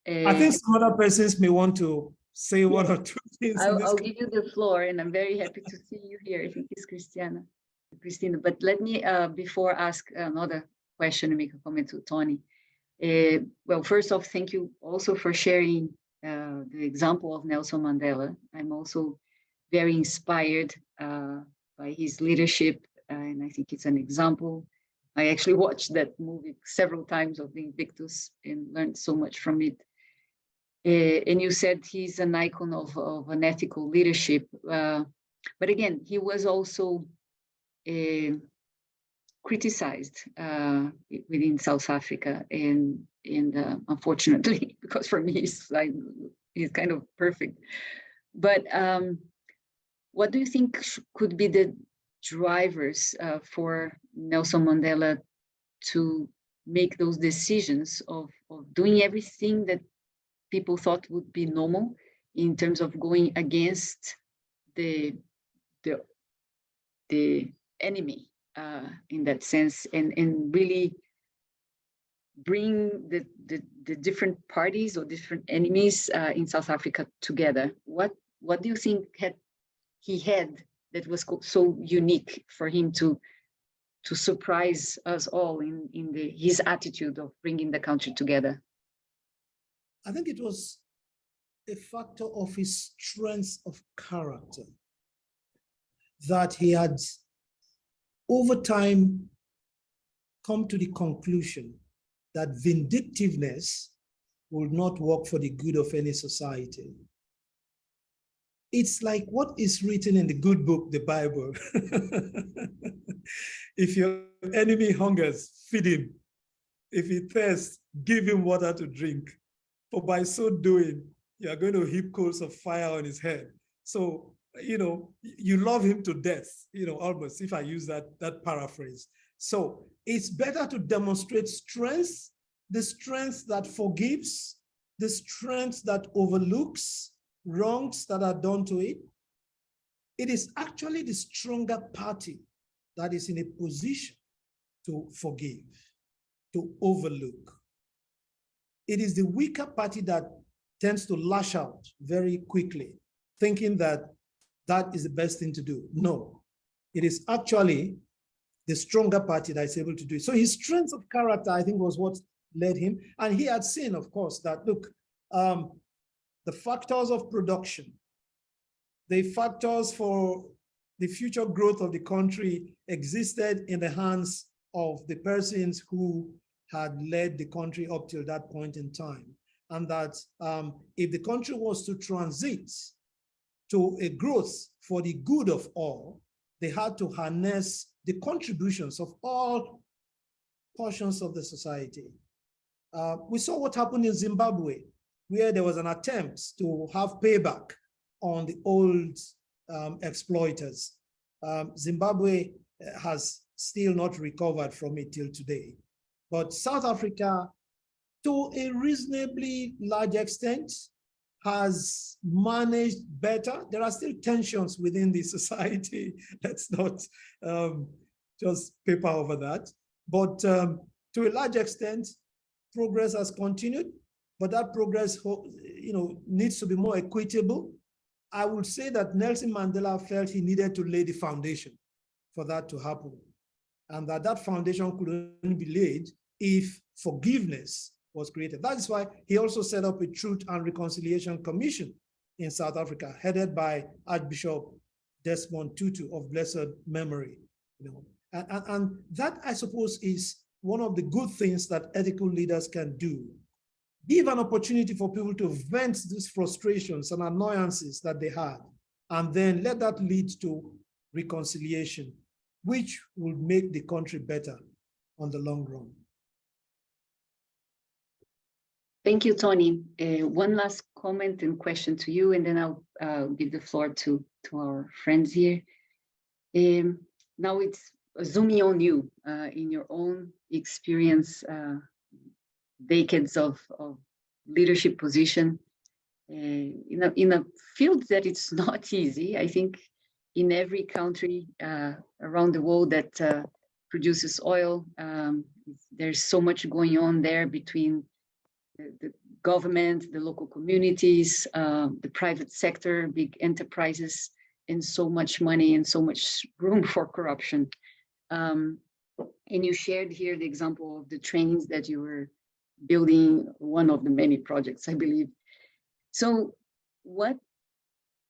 B: I think some other persons may want to say one or two things.
A: I'll give you the floor, and I'm very happy to see you here. I think it's Christina. But let me, before ask another question and make a comment to Tony. Well, first off, thank you also for sharing the example of Nelson Mandela. I'm also very inspired by his leadership, and I think it's an example. I actually watched that movie several times of the Invictus and learned so much from it. And you said he's an icon of an ethical leadership. But again, he was also criticized within South Africa, and unfortunately, because for me he's kind of perfect. But what do you think could be the drivers for Nelson Mandela to make those decisions of doing everything that people thought would be normal in terms of going against the enemy in that sense, and really bring the different parties or different enemies in South Africa together? What do you think he had that was so unique for him to surprise us all in his attitude of bringing the country together?
B: I think it was a factor of his strength of character, that he had over time come to the conclusion that vindictiveness will not work for the good of any society. It's like what is written in the good book, the Bible. If your enemy hungers, feed him. If he thirsts, give him water to drink. For by so doing, you are going to heap coals of fire on his head. So, you love him to death, almost, if I use that paraphrase. So it's better to demonstrate strength, the strength that forgives, the strength that overlooks wrongs that are done to it. It is actually the stronger party that is in a position to forgive, to overlook. It is the weaker party that tends to lash out very quickly, thinking that that is the best thing to do. No, it is actually the stronger party that is able to do it. So his strength of character, I think, was what led him. And he had seen, of course, that, look, the factors of production, the factors for the future growth of the country existed in the hands of the persons who had led the country up till that point in time. And that if the country was to transit to a growth for the good of all, they had to harness the contributions of all portions of the society. We saw what happened in Zimbabwe, where there was an attempt to have payback on the old exploiters. Zimbabwe has still not recovered from it till today. But South Africa, to a reasonably large extent, has managed better. There are still tensions within the society. Let's not just paper over that. But to a large extent, progress has continued. but that progress, needs to be more equitable. I would say that Nelson Mandela felt he needed to lay the foundation for that to happen, and that foundation could only be laid if forgiveness was created. That is why he also set up a Truth and Reconciliation Commission in South Africa, headed by Archbishop Desmond Tutu of blessed memory. And that, I suppose, is one of the good things that ethical leaders can do. Give an opportunity for people to vent these frustrations and annoyances that they had, and then let that lead to reconciliation, which will make the country better on the long run.
A: Thank you, Tony. One last comment and question to you, and then I'll give the floor to our friends here. Now it's zooming on you in your own experience, decades of leadership position in a field that it's not easy. I think in every country around the world that produces oil, there's so much going on there between the government, the local communities, the private sector, big enterprises, and so much money and so much room for corruption. And you shared here the example of the trains that you were building, one of the many projects, I believe. So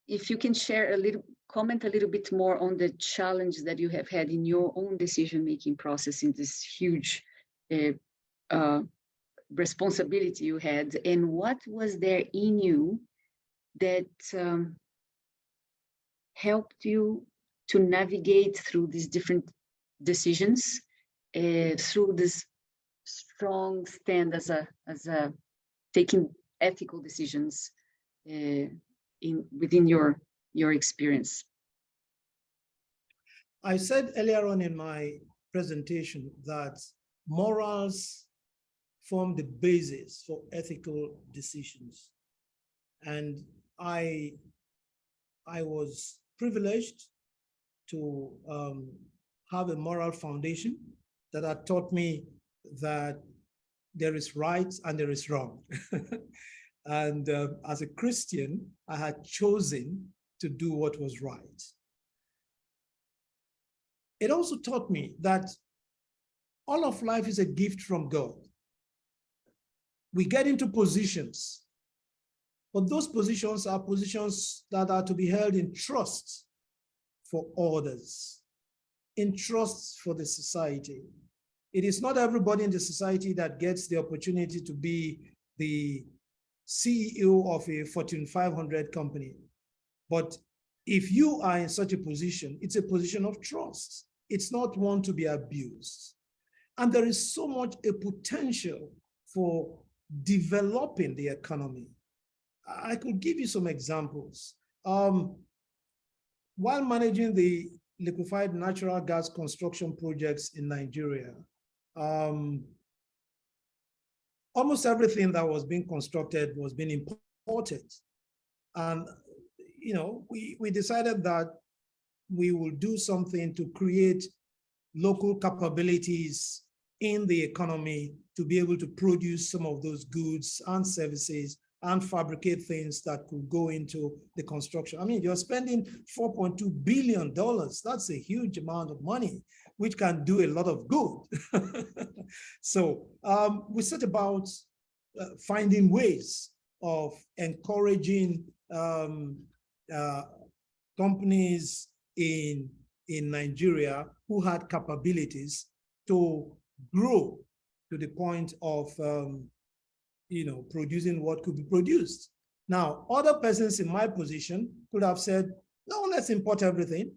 A: if you can share comment a little bit more on the challenge that you have had in your own decision-making process in this huge responsibility you had, and what was there in you that helped you to navigate through these different decisions, through this strong stand as a taking ethical decisions within your experience?
B: I said earlier on in my presentation that morals form the basis for ethical decisions. And I was privileged to have a moral foundation that had taught me that there is right and there is wrong. And as a Christian, I had chosen to do what was right. It also taught me that all of life is a gift from God. We get into positions, but those positions are positions that are to be held in trust for others, in trust for the society. It is not everybody in the society that gets the opportunity to be the CEO of a Fortune 500 company. But if you are in such a position, it's a position of trust. It's not one to be abused. And there is so much a potential for developing the economy. I could give you some examples. While managing the liquefied natural gas construction projects in Nigeria, almost everything that was being constructed was being imported. And, we decided that we will do something to create local capabilities in the economy to be able to produce some of those goods and services and fabricate things that could go into the construction. I mean, you're spending $4.2 billion. That's a huge amount of money, which can do a lot of good. So we set about finding ways of encouraging companies in Nigeria who had capabilities to grow to the point of producing what could be produced. Now, other persons in my position could have said, no, let's import everything.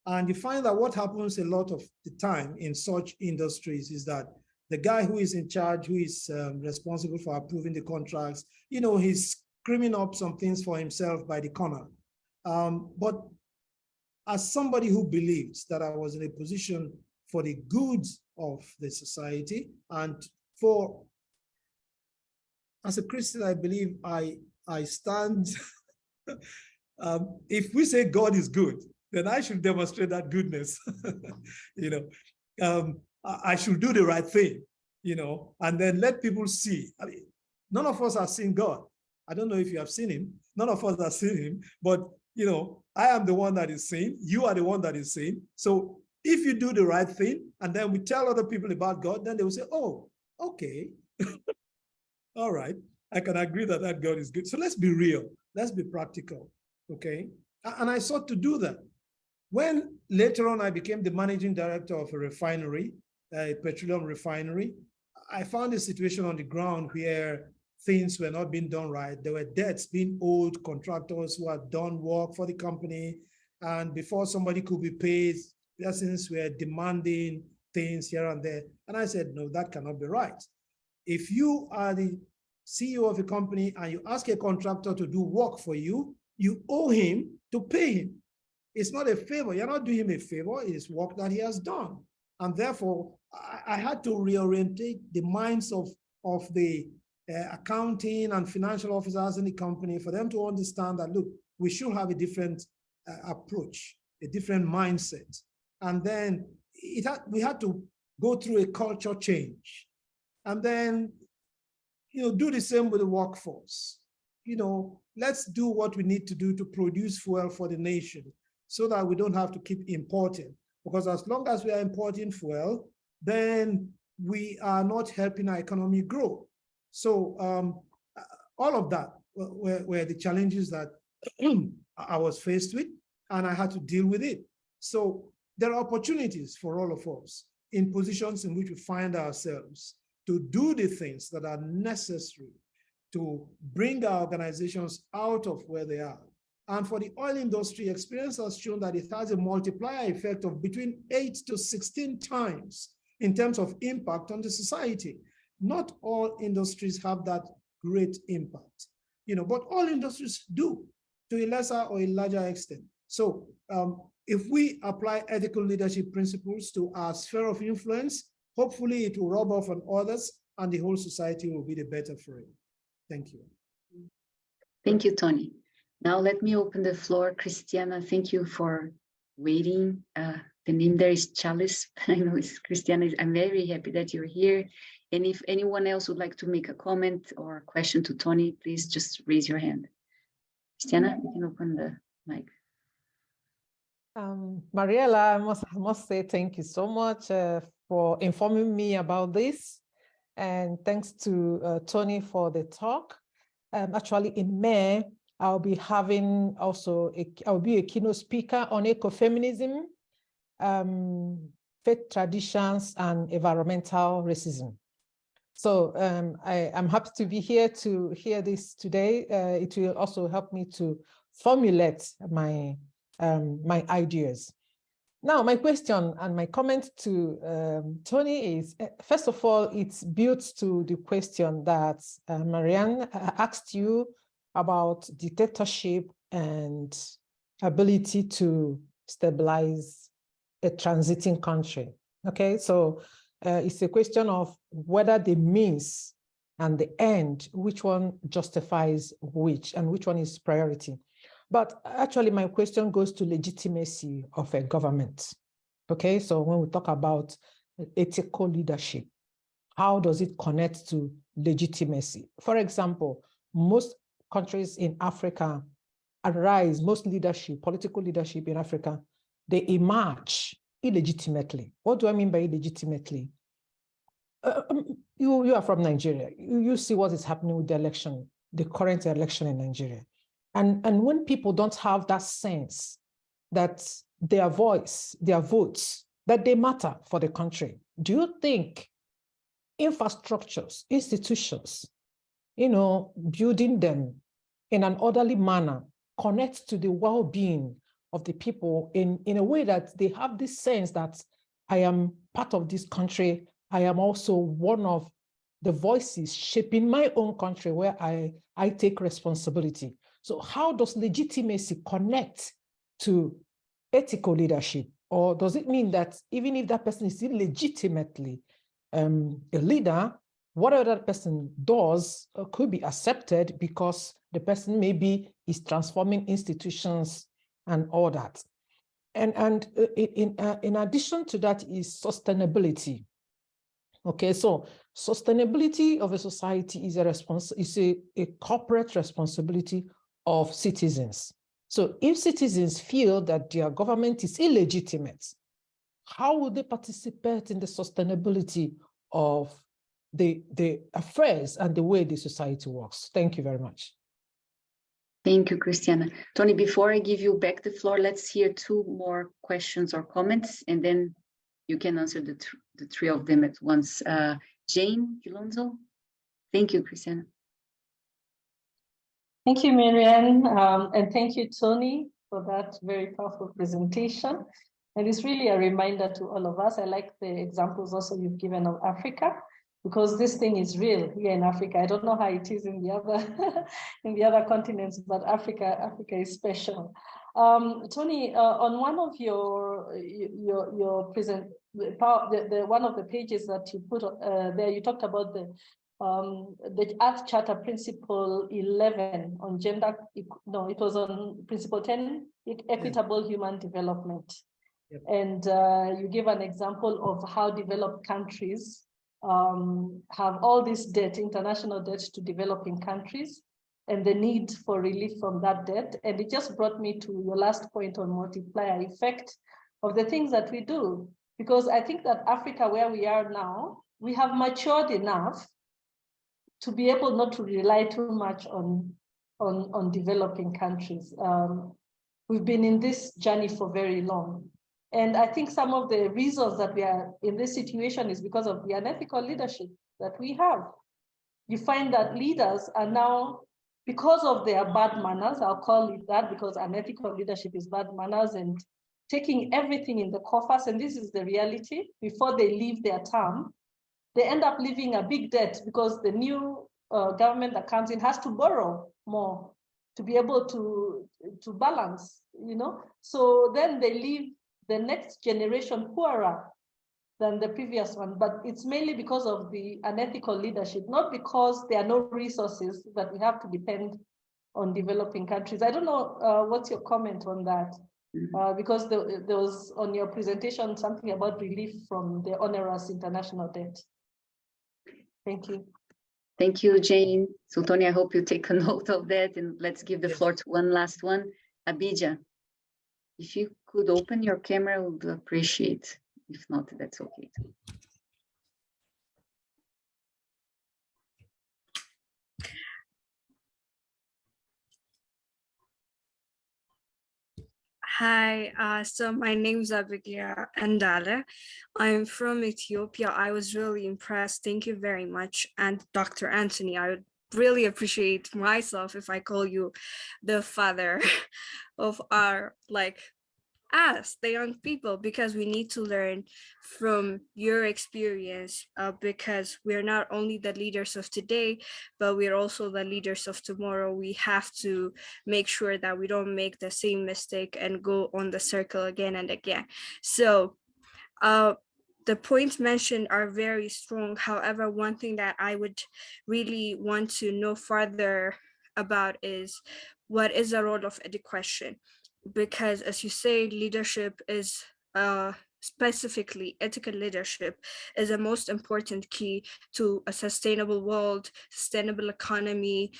B: And you find that what happens a lot of the time in such industries is that the guy who is in charge, who is responsible for approving the contracts, he's screaming up some things for himself by the corner. But as somebody who believes that I was in a position for the good of the society and as a Christian, I believe I stand, if we say God is good, then I should demonstrate that goodness. I should do the right thing, and then let people see. I mean, None of us have seen God. I don't know if you have seen him. None of us have seen him, but I am the one that is seen. You are the one that is seen. So if you do the right thing, and then we tell other people about God, then they will say, oh, okay. All right. I can agree that that God is good. So let's be real. Let's be practical. Okay. And I sought to do that. When later on I became the managing director of a refinery, a petroleum refinery, I found a situation on the ground where things were not being done right. There were debts being owed contractors who had done work for the company. And before somebody could be paid, persons were demanding things here and there. And I said, no, that cannot be right. If you are the CEO of a company and you ask a contractor to do work for you, you owe him to pay him. It's not a favor. You're not doing him a favor. It is work that he has done. And therefore, I had to reorientate the minds of the accounting and financial officers in the company for them to understand that, look, we should have a different approach, a different mindset. And then we had to go through a culture change. And then, do the same with the workforce. Let's do what we need to do to produce fuel for the nation so that we don't have to keep importing. Because as long as we are importing fuel, then we are not helping our economy grow. So all of that were the challenges that I was faced with, and I had to deal with it. So there are opportunities for all of us in positions in which we find ourselves to do the things that are necessary to bring our organizations out of where they are. And for the oil industry, experience has shown that it has a multiplier effect of between 8 to 16 times in terms of impact on the society. Not all industries have that great impact, but all industries do to a lesser or a larger extent. So if we apply ethical leadership principles to our sphere of influence, hopefully it will rub off on others and the whole society will be the better for it. Thank you.
A: Thank you, Tony. Now let me open the floor. Christiana, thank you for waiting. The name there is Chalice. I know it's Christiana. I'm very happy that you're here. And if anyone else would like to make a comment or a question to Tony, please just raise your hand. Christiana, you can open the mic.
C: Mariela, I must say thank you so much for informing me about this. And thanks to Tony for the talk. Actually, in May, I'll be having also, I'll be a keynote speaker on ecofeminism, faith traditions, and environmental racism. So I'm happy to be here to hear this today. It will also help me to formulate my ideas. Now, my question and my comment to Tony is, first of all, it's built to the question that Marianne asked you about dictatorship and ability to stabilize a transiting country. Okay, so it's a question of whether the means and the end, which one justifies which, and which one is priority. But actually, my question goes to legitimacy of a government. Okay, so when we talk about ethical leadership, how does it connect to legitimacy? For example, most countries in Africa arise, most leadership, political leadership in Africa, they emerge illegitimately. What do I mean by illegitimately? You are from Nigeria. You see what is happening with the election, the current election in Nigeria. And when people don't have that sense that their voice, their votes, that they matter for the country, do you think infrastructures, institutions, building them in an orderly manner connects to the well-being of the people in a way that they have this sense that I am part of this country, I am also one of the voices shaping my own country where I take responsibility. So how does legitimacy connect to ethical leadership? Or does it mean that even if that person is illegitimately a leader, whatever that person does could be accepted because the person maybe is transforming institutions and all that? And in addition to that is sustainability. Okay, so sustainability of a society is a corporate responsibility of citizens. So if citizens feel that their government is illegitimate, how will they participate in the sustainability of the affairs and the way the society works? Thank you very much.
A: Thank you, Christiana. Tony, before I give you back the floor, let's hear 2 more questions or comments, and then you can answer the 3 of them at once. Jane Kilonzo. Thank you, Christiana.
D: Thank you, Marianne, and thank you, Tony, for that very powerful presentation. And it's really a reminder to all of us. I like the examples also you've given of Africa, because this thing is real here in Africa. I don't know how it is in the other continents, but Africa is special. Tony, on one of your one of the pages that you put there, you talked about the Earth Charter Principle 11 on gender. No, it was on Principle 10, equitable human development. Yep. And you give an example of how developed countries have all this debt, international debt to developing countries, and the need for relief from that debt. And it just brought me to your last point on multiplier effect of the things that we do. Because I think that Africa, where we are now, we have matured enough to be able not to rely too much on developing countries. We've been in this journey for very long. And I think some of the reasons that we are in this situation is because of the unethical leadership that we have. You find that leaders are now, because of their bad manners, I'll call it that, because unethical leadership is bad manners, and taking everything in the coffers, and this is the reality, before they leave their term, they end up leaving a big debt because the new government that comes in has to borrow more to be able to balance, you know? So then they leave the next generation poorer than the previous one, but it's mainly because of the unethical leadership, not because there are no resources that we have to depend on developing countries. I don't know, what's your comment on that? Because there was on your presentation something about relief from the onerous international debt. Thank you.
A: Thank you, Jane. So Tony, I hope you take a note of that, and let's give the floor to one last one. Abidja, if you could open your camera, I would appreciate. If not, that's okay.
E: Hi, so my name is Ogbuigwe Ndale. I'm from Ethiopia. I was really impressed. Thank you very much. And Dr. Anthony, I would really appreciate myself if I call you the father of our, us, the young people, because we need to learn from your experience, because we're not only the leaders of today, but we're also the leaders of tomorrow. We have to make sure that we don't make the same mistake and go on the circle again and again. So the points mentioned are very strong. However, one thing that I would really want to know further about is, what is the role of education? Because as you say, leadership is specifically ethical leadership is the most important key to a sustainable world, sustainable economy,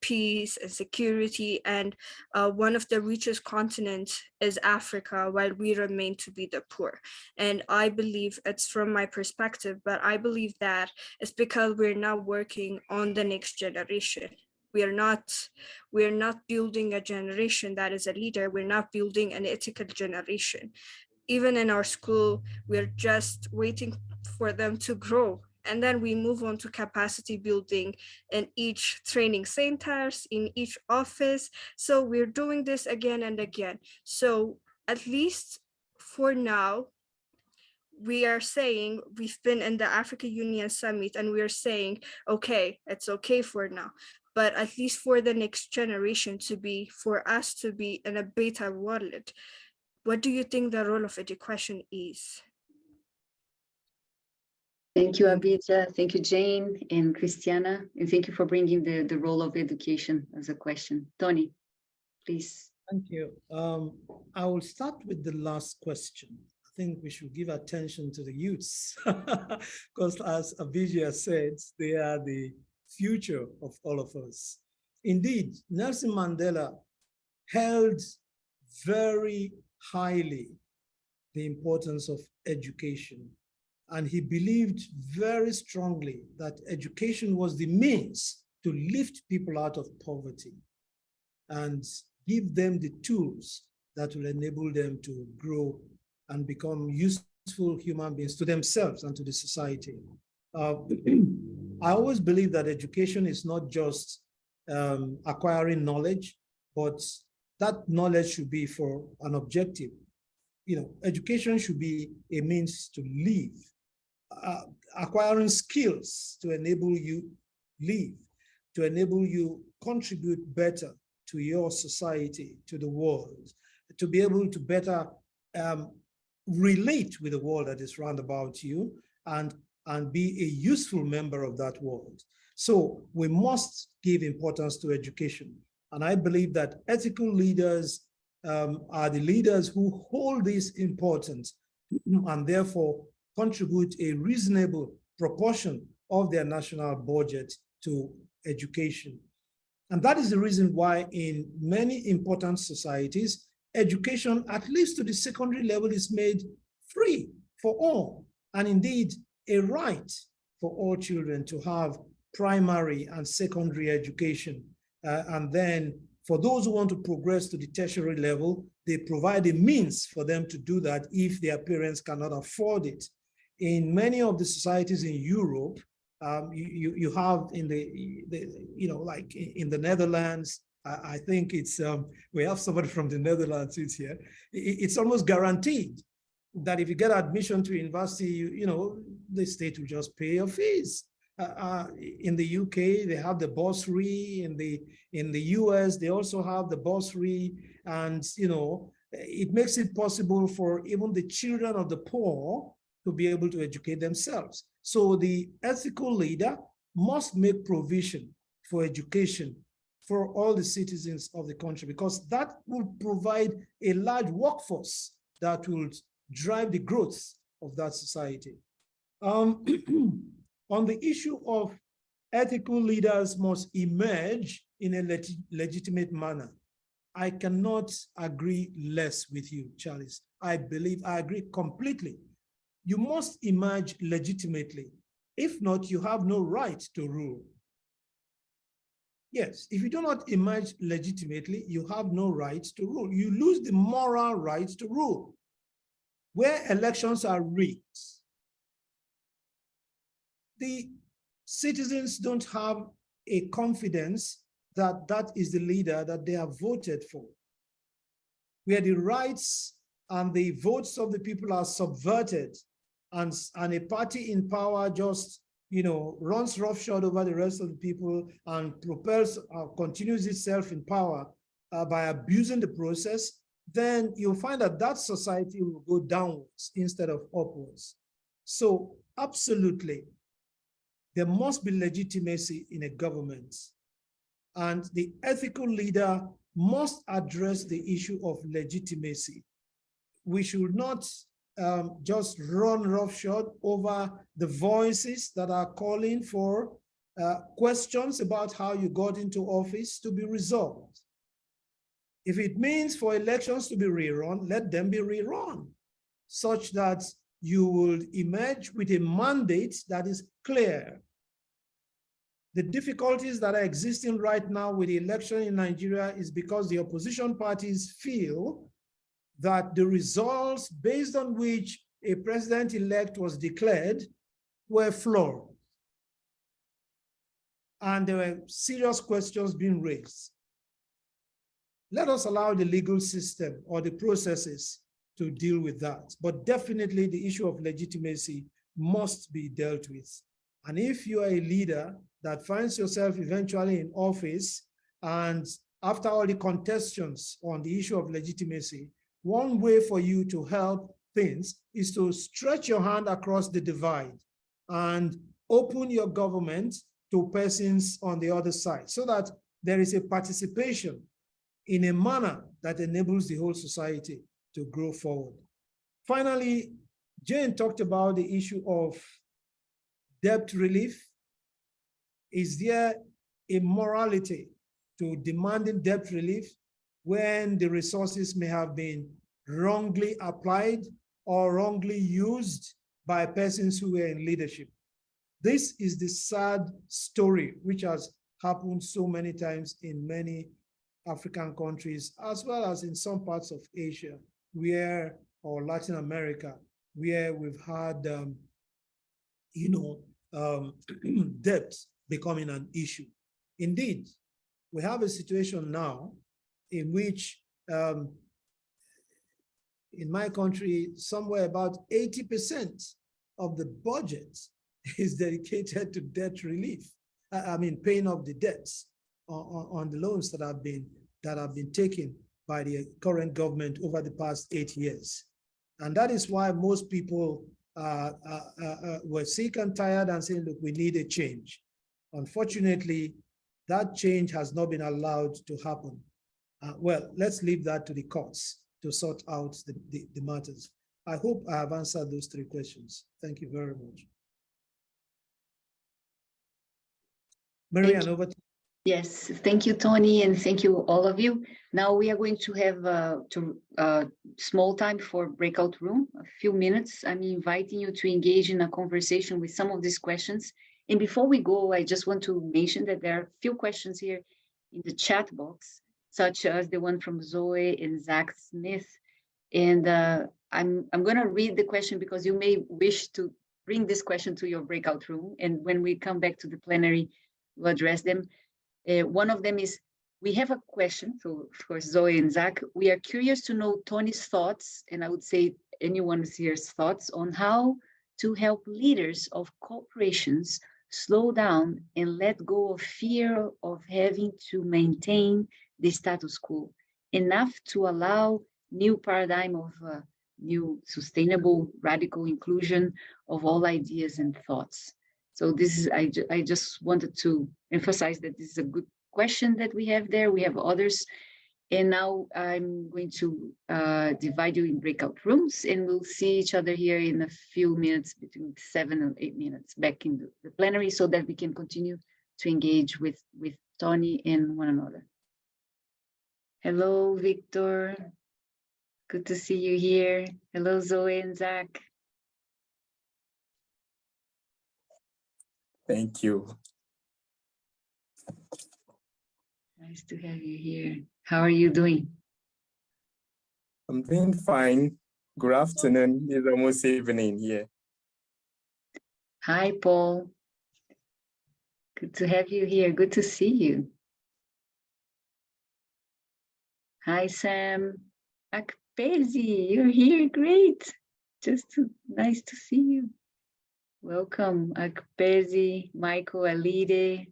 E: peace and security. And one of the richest continents is Africa, while we remain to be the poor. And I believe, it's from my perspective, but I believe that it's because we're now working on the next generation. We're not building a generation that is a leader. We're not building an ethical generation. Even in our school, we're just waiting for them to grow. And then we move on to capacity building in each training centers, in each office. So we're doing this again and again. So at least for now, we are saying, we've been in the Africa Union Summit and we're saying, okay, it's okay for now. But at least for the next generation for us to be in a better world, what do you think the role of education is?
A: Thank you, Abidja. Thank you, Jane and Christiana. And thank you for bringing the role of education as a question. Tony, please.
B: Thank you. I will start with the last question. think we should give attention to the youths because as Abijah said, they are the future of all of us. Indeed, Nelson Mandela held very highly the importance of education. And he believed very strongly that education was the means to lift people out of poverty and give them the tools that will enable them to grow and become useful human beings to themselves and to the society. I always believe that education is not just acquiring knowledge, but that knowledge should be for an objective. You know, education should be a means to live, acquiring skills to enable you live, to enable you contribute better to your society, to the world, to be able to better relate with the world that is round about you and be a useful member of that world. So we must give importance to education. And I believe that ethical leaders are the leaders who hold this importance and therefore contribute a reasonable proportion of their national budget to education. And that is the reason why in many important societies, education, at least to the secondary level, is made free for all, and indeed a right for all children to have primary and secondary education. And then for those who want to progress to the tertiary level, they provide a means for them to do that if their parents cannot afford it. In many of the societies in Europe, you have in like in the Netherlands, I think it's, we have somebody from the Netherlands who's here. It's almost guaranteed that if you get admission to university, the state will just pay your fees. In the UK, they have the bursary. In the US, they also have the bursary, and it makes it possible for even the children of the poor to be able to educate themselves. So the ethical leader must make provision for education for all the citizens of the country, because that will provide a large workforce that will drive the growth of that society. On the issue of ethical leaders must emerge in a legitimate manner, I cannot agree less with you, Charles. I agree completely. You must emerge legitimately. If not, you have no right to rule. Yes, if you do not emerge legitimately, you have no right to rule. You lose the moral right to rule. Where elections are rigged, the citizens don't have a confidence that that is the leader that they have voted for. Where the rights and the votes of the people are subverted, and a party in power just runs roughshod over the rest of the people and continues itself in power by abusing the process, then you'll find that that society will go downwards instead of upwards. So absolutely, there must be legitimacy in a government, and the ethical leader must address the issue of legitimacy. We should not just run roughshod over the voices that are calling for questions about how you got into office to be resolved. If it means for elections to be rerun, let them be rerun, such that you will emerge with a mandate that is clear. The difficulties that are existing right now with the election in Nigeria is because the opposition parties feel that the results based on which a president-elect was declared were flawed. And there were serious questions being raised. Let us allow the legal system or the processes to deal with that. But definitely the issue of legitimacy must be dealt with. And if you are a leader that finds yourself eventually in office, and after all the contestations on the issue of legitimacy, one way for you to help things is to stretch your hand across the divide and open your government to persons on the other side, so that there is a participation in a manner that enables the whole society to grow forward. Finally, Jane talked about the issue of debt relief. Is there a morality to demanding debt relief when the resources may have been wrongly applied or wrongly used by persons who were in leadership? This is the sad story which has happened so many times in many African countries, as well as in some parts of Asia, or Latin America, where we've had, debt becoming an issue. Indeed, we have a situation now in which, in my country, somewhere about 80% of the budget is dedicated to debt relief. Paying off the debts on the loans that have been taken by the current government over the past 8 years. And that is why most people were sick and tired and saying, look, we need a change. Unfortunately, that change has not been allowed to happen. Well, let's leave that to the courts to sort out the matters. I hope I have answered those 3 questions. Thank you very much. Marianne, over to you.
A: Yes, thank you, Tony, and thank you, all of you. Now we are going to have small time for breakout room, a few minutes. I'm inviting you to engage in a conversation with some of these questions. And before we go, I just want to mention that there are a few questions here in the chat box, such as the one from Zoe and Zach Smith. And I'm going to read the question because you may wish to bring this question to your breakout room. And when we come back to the plenary, we'll address them. One of them is, we have a question, so of course, Zoe and Zach, we are curious to know Tony's thoughts, and I would say anyone's here's thoughts on how to help leaders of corporations slow down and let go of fear of having to maintain the status quo, enough to allow new paradigm of new sustainable radical inclusion of all ideas and thoughts. So this is, I just wanted to emphasize that this is a good question that we have there. We have others. And now I'm going to divide you in breakout rooms, and we'll see each other here in a few minutes, between 7 and 8 minutes back in the plenary, so that we can continue to engage with Tony and one another. Hello, Victor. Good to see you here. Hello, Zoe and Zach.
F: Thank you.
A: Nice to have you here. How are you doing?
F: I'm doing fine. Good afternoon. It's almost evening here.
A: Hi, Paul. Good to have you here. Good to see you. Hi, Sam. Akpezi, you're here. Great. Nice to see you. Welcome, Akpezi, Michael, Alide,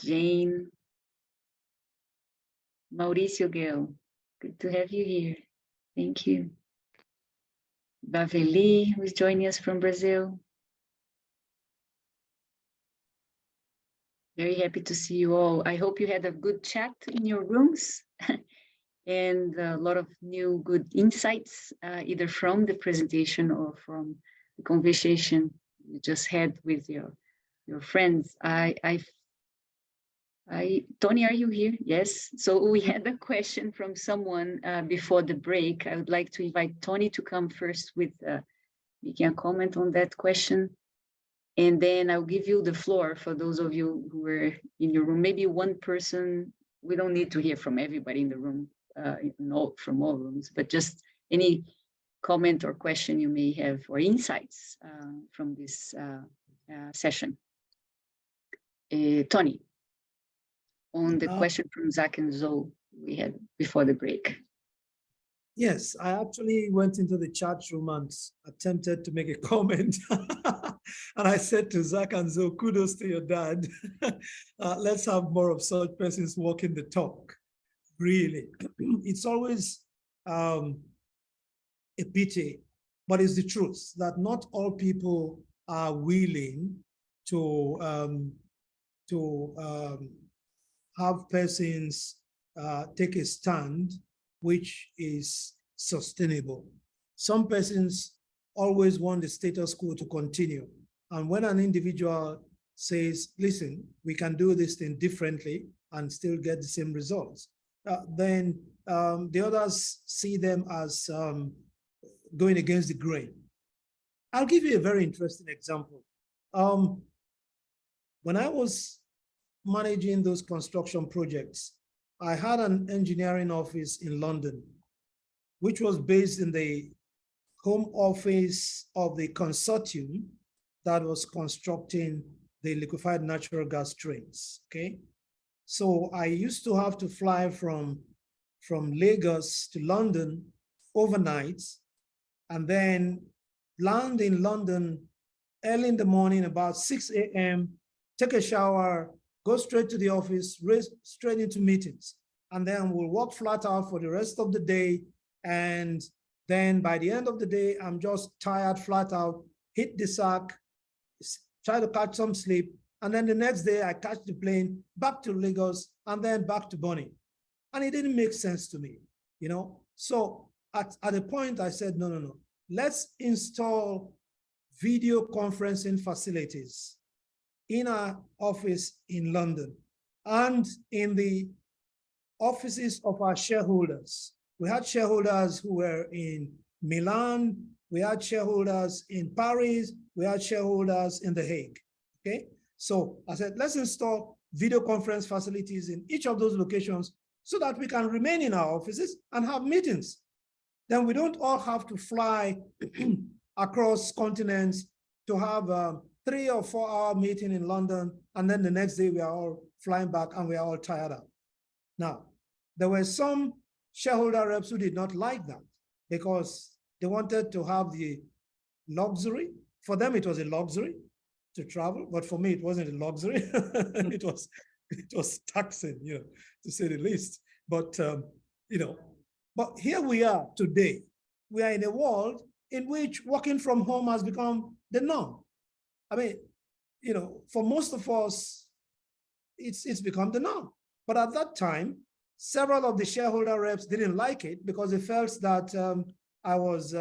A: Jane, Mauricio Gil. Good to have you here. Thank you. Baveli, who's joining us from Brazil. Very happy to see you all. I hope you had a good chat in your rooms and a lot of new good insights, either from the presentation or from the conversation you just had with your friends. Tony, are you here? Yes. So we had a question from someone before the break. I would like to invite Tony to come first with making a comment on that question. And then I'll give you the floor for those of you who were in your room. Maybe one person, we don't need to hear from everybody in the room, from all rooms, but just any comment or question you may have or insights from this session. Tony, on the question from Zach and Zoe we had before the break.
B: Yes, I actually went into the chat room and attempted to make a comment. And I said to Zach and Zoe, kudos to your dad. Let's have more of such persons walking the talk. Really. It's always a pity, but it's the truth that not all people are willing to have persons take a stand which is sustainable. Some persons always want the status quo to continue. And when an individual says, listen, we can do this thing differently and still get the same results, then the others see them as going against the grain. I'll give you a very interesting example. When I was managing those construction projects, I had an engineering office in London, which was based in the home office of the consortium that was constructing the liquefied natural gas trains, okay? So I used to have to fly from Lagos to London overnight and then land in London early in the morning, about 6 a.m., take a shower, go straight to the office, straight into meetings. And then we'll work flat out for the rest of the day. And then by the end of the day, I'm just tired, flat out, hit the sack, try to catch some sleep. And then the next day I catch the plane back to Lagos and then back to Bonny. And it didn't make sense to me, you know? So at a point I said, no. Let's install video conferencing facilities in our office in London and in the offices of our shareholders. We had shareholders who were in Milan, we had shareholders in Paris, we had shareholders in The Hague, okay? So I said, let's install video conference facilities in each of those locations so that we can remain in our offices and have meetings. Then we don't all have to fly across continents to have a 3 or 4 hour meeting in London, and then the next day we are all flying back and we are all tired out. Now, there were some shareholder reps who did not like that because they wanted to have the luxury. For them, it was a luxury to travel, but for me, it wasn't a luxury. it was taxing, you know, to say the least. But you know, but here we are today. We are in a world in which working from home has become the norm. I mean, you know, for most of us, it's become the norm. But at that time, several of the shareholder reps didn't like it because they felt that I was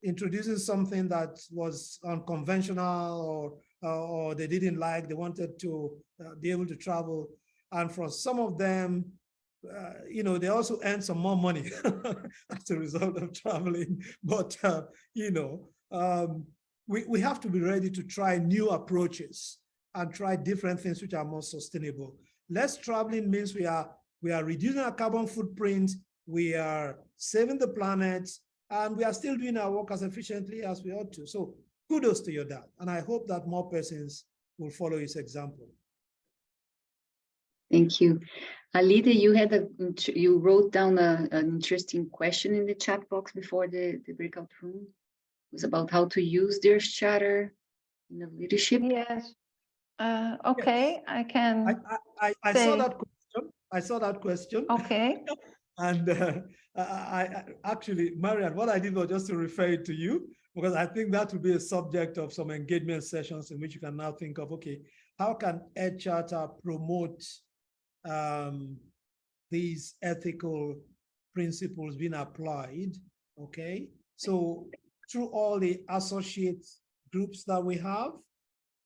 B: introducing something that was unconventional or they didn't like. They wanted to be able to travel. And for some of them, you know, they also earn some more money as a result of traveling. But, you know, we have to be ready to try new approaches and try different things which are more sustainable. Less traveling means we are reducing our carbon footprint, we are saving the planet, and we are still doing our work as efficiently as we ought to. So kudos to your dad. And I hope that more persons will follow his example.
A: Thank you. Alida, you wrote down an interesting question in the chat box before the breakout room. It was about how to use the Earth Charter in the leadership.
G: Yes. Okay, yes. I can.
B: I saw that question. I saw that question.
G: Okay.
B: And I actually, Marian, what I did was just to refer it to you, because I think that will be a subject of some engagement sessions in which you can now think of, okay, how can Earth Charter promote these ethical principles being applied, okay? So through all the associate groups that we have,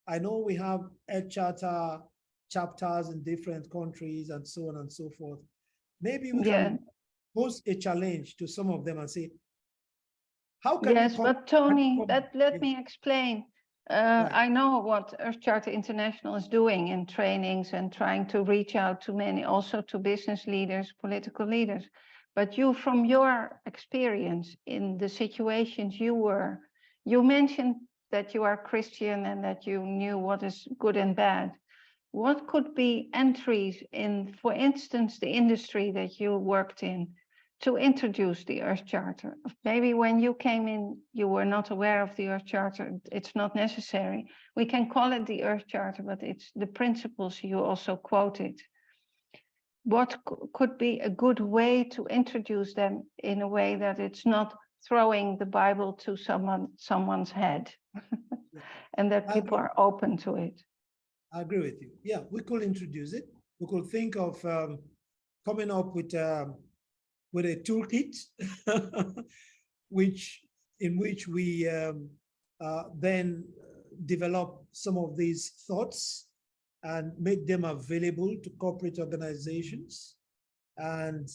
B: I know we have Earth Charter chapters in different countries and so on and so forth. Maybe we can pose a challenge to some of them and say, how can
G: Yes, but Tony, let me explain. Right. I know what Earth Charter International is doing in trainings and trying to reach out to many, also to business leaders, political leaders. But you, from your experience in the situations you were, you mentioned that you are Christian and that you knew what is good and bad. What could be entries in, for instance, the industry that you worked in to introduce the Earth Charter? Maybe when you came in, you were not aware of the Earth Charter. It's not necessary. We can call it the Earth Charter, but it's the principles you also quoted. What could be a good way to introduce them in a way that it's not throwing the Bible to someone's head and that people are open to it?
B: I agree with you. Yeah, we could introduce it. We could think of coming up with with a toolkit, in which we then develop some of these thoughts and make them available to corporate organizations and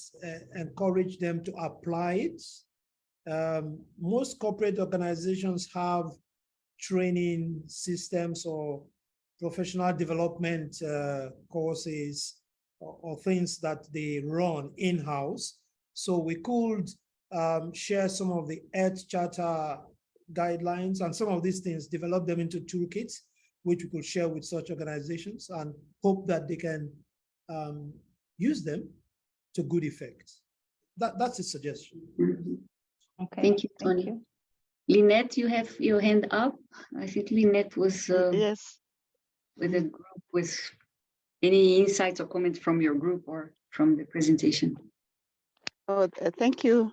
B: encourage them to apply it. Most corporate organizations have training systems or professional development courses or things that they run in-house. So we could share some of the Earth Charter guidelines and some of these things, develop them into toolkits, which we could share with such organizations and hope that they can use them to good effect. That's a suggestion.
G: Okay.
A: Thank you, Tony.
G: Thank you.
A: Lynette, you have your hand up. I think Lynette was
H: Yes.
A: with a group with any insights or comments from your group or from the presentation.
H: Oh, thank you,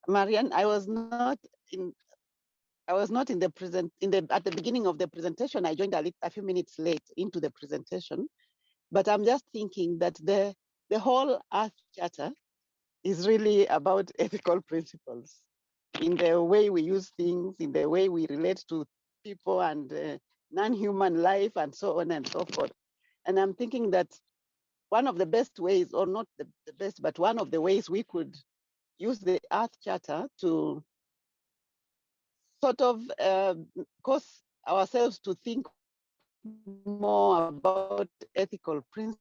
H: Marianne. I was not in the at the beginning of the presentation. I joined a few minutes late into the presentation, but I'm just thinking that the whole Earth Charter is really about ethical principles in the way we use things, in the way we relate to people and non-human life and so on and so forth. And I'm thinking that one of the best ways, or not the best, but one of the ways we could use the Earth Charter to sort of cause ourselves to think more about ethical principles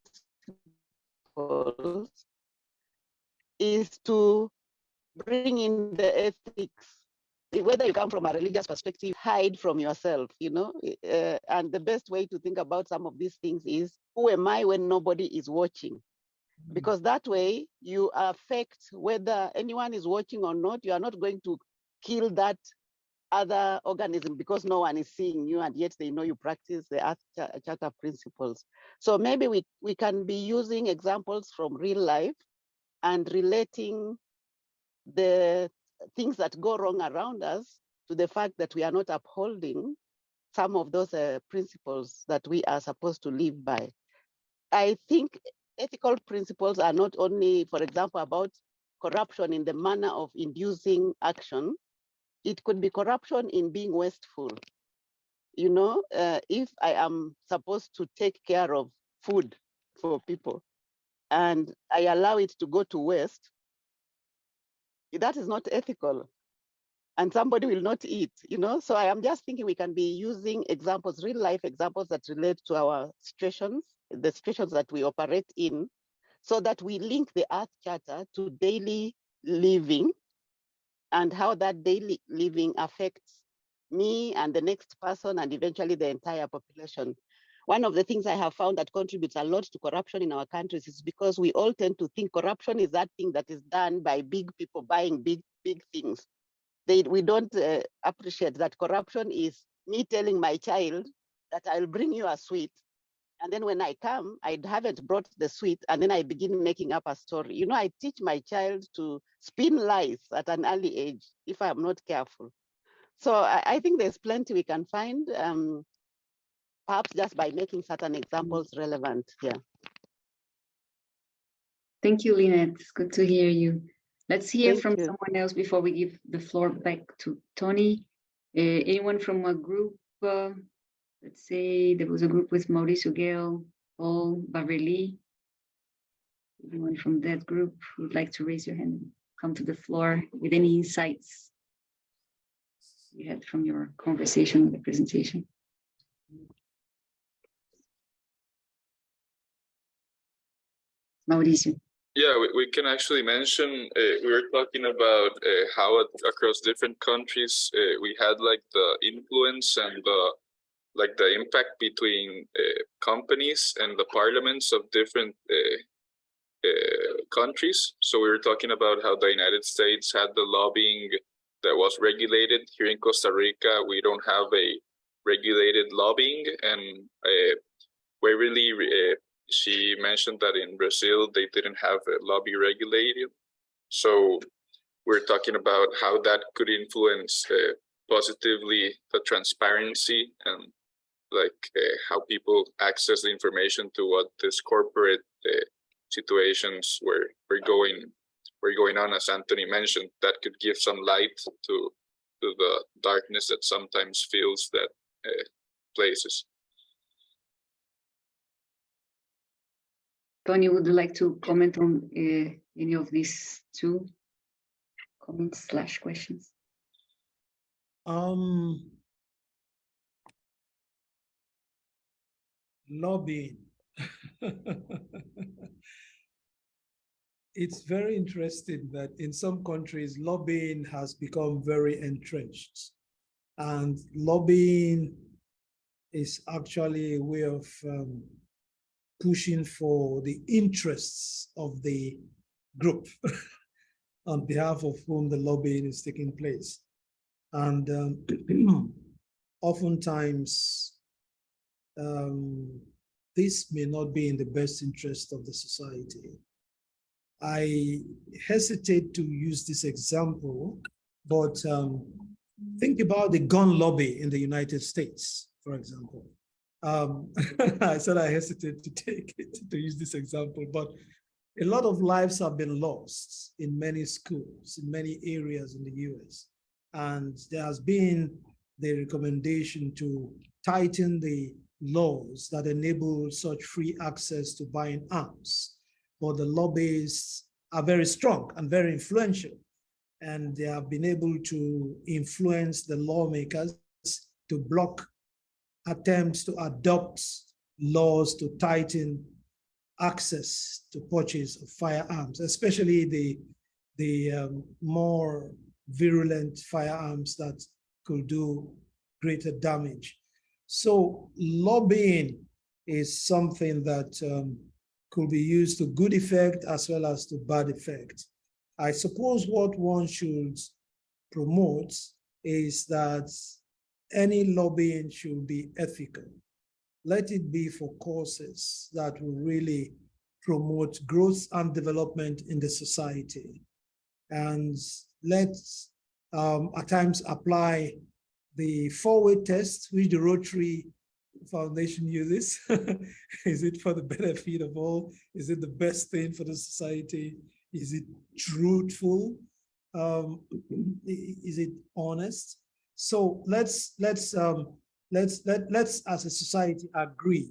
H: is to bring in the ethics. Whether you come from a religious perspective, hide from yourself, you know. And the best way to think about some of these things is, who am I when nobody is watching? Because that way you affect whether anyone is watching or not. You are not going to kill that other organism because no one is seeing you, and yet they know you practice the Earth Charter principles. So maybe we can be using examples from real life and relating the things that go wrong around us to the fact that we are not upholding some of those principles that we are supposed to live by. I think ethical principles are not only, for example, about corruption in the manner of inducing action. It could be corruption in being wasteful. You know, if I am supposed to take care of food for people and I allow it to go to waste, that is not ethical, and somebody will not eat, you know? So I am just thinking we can be using examples, real life examples that relate to our situations, the situations that we operate in, so that we link the Earth Charter to daily living and how that daily living affects me and the next person and eventually the entire population. One of the things I have found that contributes a lot to corruption in our countries is because we all tend to think corruption is that thing that is done by big people buying big things. We don't appreciate that corruption is me telling my child that I'll bring you a sweet, and then when I come, I haven't brought the sweet, and then I begin making up a story. You know, I teach my child to spin lies at an early age if I'm not careful. So I think there's plenty we can find, perhaps just by making certain examples relevant here.
A: Thank you, Lynette. It's good to hear you. Let's hear
H: Thank
A: from
H: you.
A: someone else before we give the floor back to Tony. Anyone from a group? Let's say there was a group with Mauricio Gale, Paul, Baverly. Anyone from that group would like to raise your hand and come to the floor with any insights you had from your conversation with the presentation? Mauricio.
I: Yeah, we can actually mention, we were talking about how across different countries we had like the influence and the impact between companies and the parliaments of different countries. So we were talking about how the United States had the lobbying that was regulated. Here in Costa Rica, we don't have a regulated lobbying, and we really she mentioned that in Brazil, they didn't have a lobby regulated. So we're talking about how that could influence positively the transparency and how people access the information to what this corporate situations where we're going on, as Anthony mentioned, that could give some light to the darkness that sometimes fills that places.
A: Tony, would you like to comment on any of these two comments / questions?
B: Lobbying. It's very interesting that in some countries, lobbying has become very entrenched. And lobbying is actually a way of pushing for the interests of the group on behalf of whom the lobbying is taking place. And oftentimes, this may not be in the best interest of the society. I hesitate to use this example, but think about the gun lobby in the United States, for example. I said I hesitate to use this example, but a lot of lives have been lost in many schools, in many areas in the US. And there has been the recommendation to tighten the laws that enable such free access to buying arms. But the lobbyists are very strong and very influential, and they have been able to influence the lawmakers to block attempts to adopt laws to tighten access to purchase of firearms, especially the more virulent firearms that could do greater damage. So lobbying is something that could be used to good effect as well as to bad effect. I suppose what one should promote is that any lobbying should be ethical. Let it be for causes that will really promote growth and development in the society. And let's at times apply the four-way test, which the Rotary Foundation uses. Is it for the benefit of all? Is it the best thing for the society? Is it truthful? Is it honest? So let's as a society agree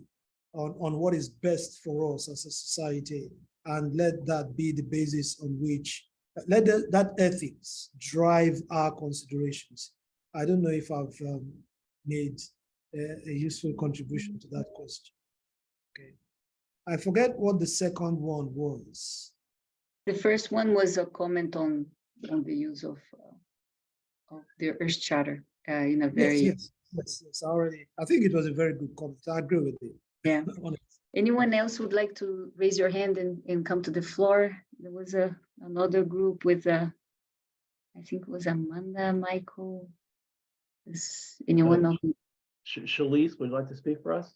B: on what is best for us as a society, and let that be the basis on which let that ethics drive our considerations. I don't know if I've made a useful contribution to that question. Okay, I forget what the second one was.
A: The first one was a comment on the use of the Earth Charter in a very
B: Yes. Already, I think it was a very good comment. I agree with you.
A: Yeah. Anyone else would like to raise your hand and come to the floor? There was another group with I think it was Amanda, Michael. Is anyone else?
J: Shalise, would you like to speak for us?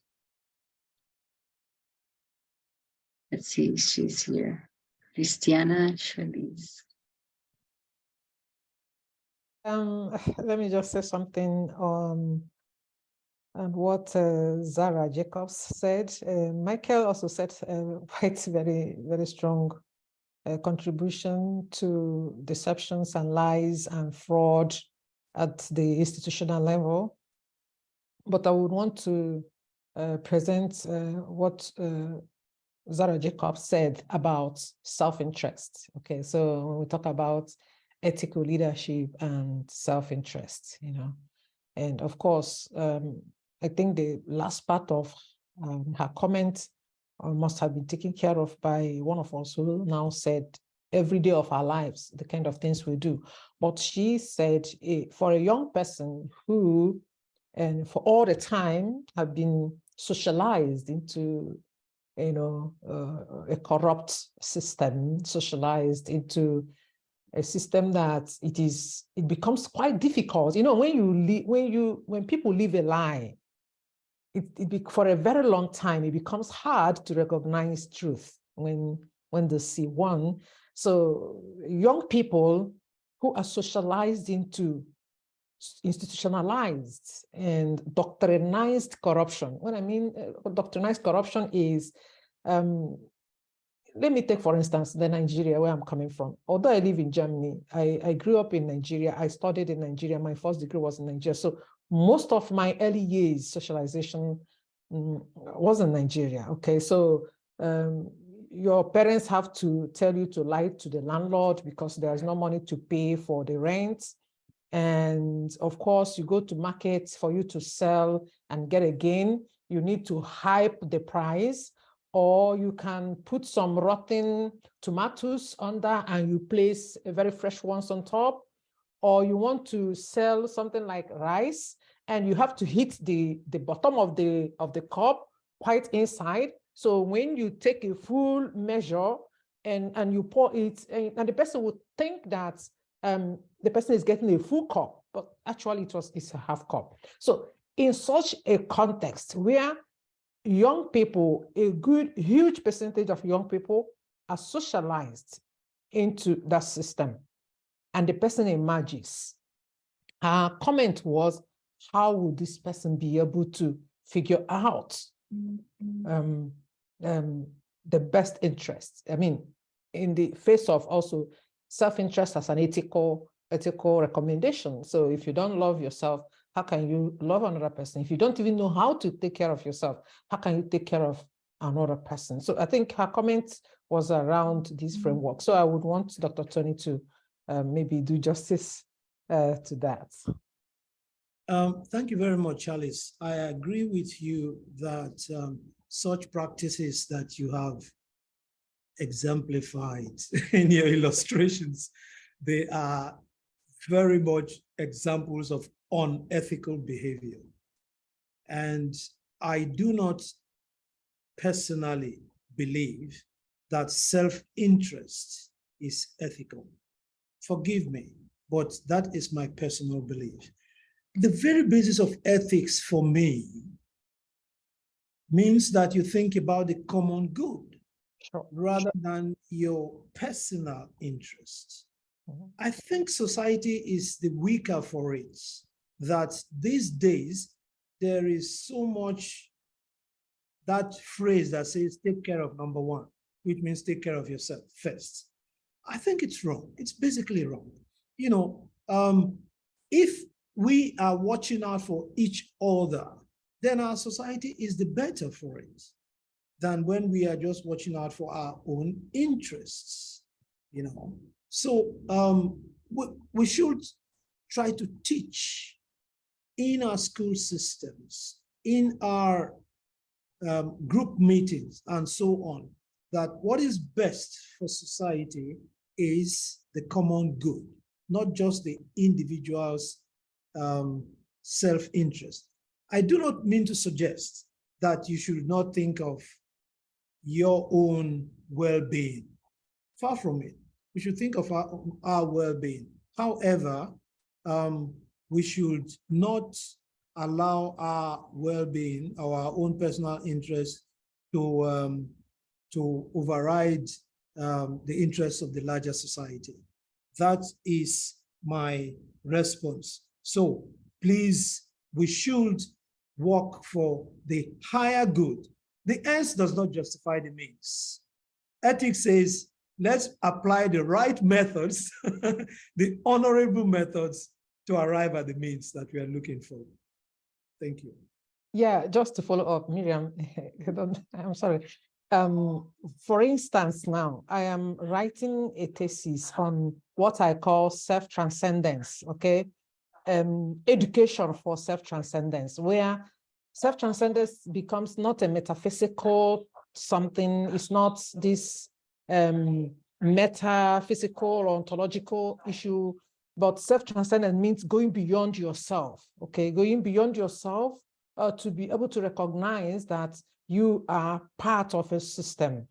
A: Let's see, she's here. Christiana Shalise.
C: Let me just say something on what Zara Jacobs said. Michael also said quite very, very strong contribution to deceptions and lies and fraud at the institutional level. But I would want to present what Zara Jacobs said about self-interest. Okay, so when we talk about ethical leadership and self-interest, and of course, I think the last part of her comment must have been taken care of by one of us who now said every day of our lives, the kind of things we do. But she said for a young person who, and for all the time, have been socialized into, a corrupt system, socialized into a system that it becomes quite difficult. When people live a lie, for a very long time, it becomes hard to recognize truth when they see one. So young people who are socialized into institutionalized and doctrinized corruption. What I mean, doctrinized corruption is let me take, for instance, the Nigeria, where I'm coming from. Although I live in Germany, I grew up in Nigeria. I studied in Nigeria. My first degree was in Nigeria. So most of my early years socialization was in Nigeria. Okay, so your parents have to tell you to lie to the landlord because there's no money to pay for the rent. And of course, you go to markets for you to sell and get a gain. You need to hype the price, or you can put some rotten tomatoes under and you place a very fresh ones on top. Or you want to sell something like rice and you have to hit the bottom of the cup quite inside. So when you take a full measure and you pour it, and the person would think that the person is getting a full cup, but actually it's a half cup. So in such a context where young people, a huge percentage of young people are socialized into that system, and the person emerges, our comment was, how would this person be able to figure out the best interest? I mean, in the face of also self-interest as an ethical recommendation. So if you don't love yourself, how can you love another person? If you don't even know how to take care of yourself, how can you take care of another person? So I think her comment was around this framework. So I would want Dr. Tony to maybe do justice to that.
B: Thank you very much, Alice. I agree with you that such practices that you have exemplified in your illustrations, they are very much examples of unethical behavior. And I do not personally believe that self-interest is ethical. Forgive me, but that is my personal belief. The very basis of ethics for me means that you think about the common good rather than your personal interest. I think society is the weaker for it, that these days there is so much that phrase that says take care of number one, which means take care of yourself first. I think it's wrong. It's basically wrong. You know, if we are watching out for each other, then our society is the better for it than when we are just watching out for our own interests, you know. So we should try to teach in our school systems, in our group meetings and so on, that what is best for society is the common good, not just the individual's self-interest. I do not mean to suggest that you should not think of your own well-being. Far from it. We should think of our well-being. However, we should not allow our well-being, our own personal interest to override the interests of the larger society. That is my response. So please, we should work for the higher good. The ends does not justify the means. Ethics says, let's apply the right methods, the honorable methods to arrive at the means that we are looking for. Thank you.
C: Yeah, just to follow up, Miriam, I'm sorry. For instance, now I am writing a thesis on what I call self-transcendence, okay? Education for self-transcendence, where self-transcendence becomes not a metaphysical something, it's not this metaphysical or ontological issue, but self-transcendence means going beyond yourself, okay? Going beyond yourself to be able to recognize that you are part of a system.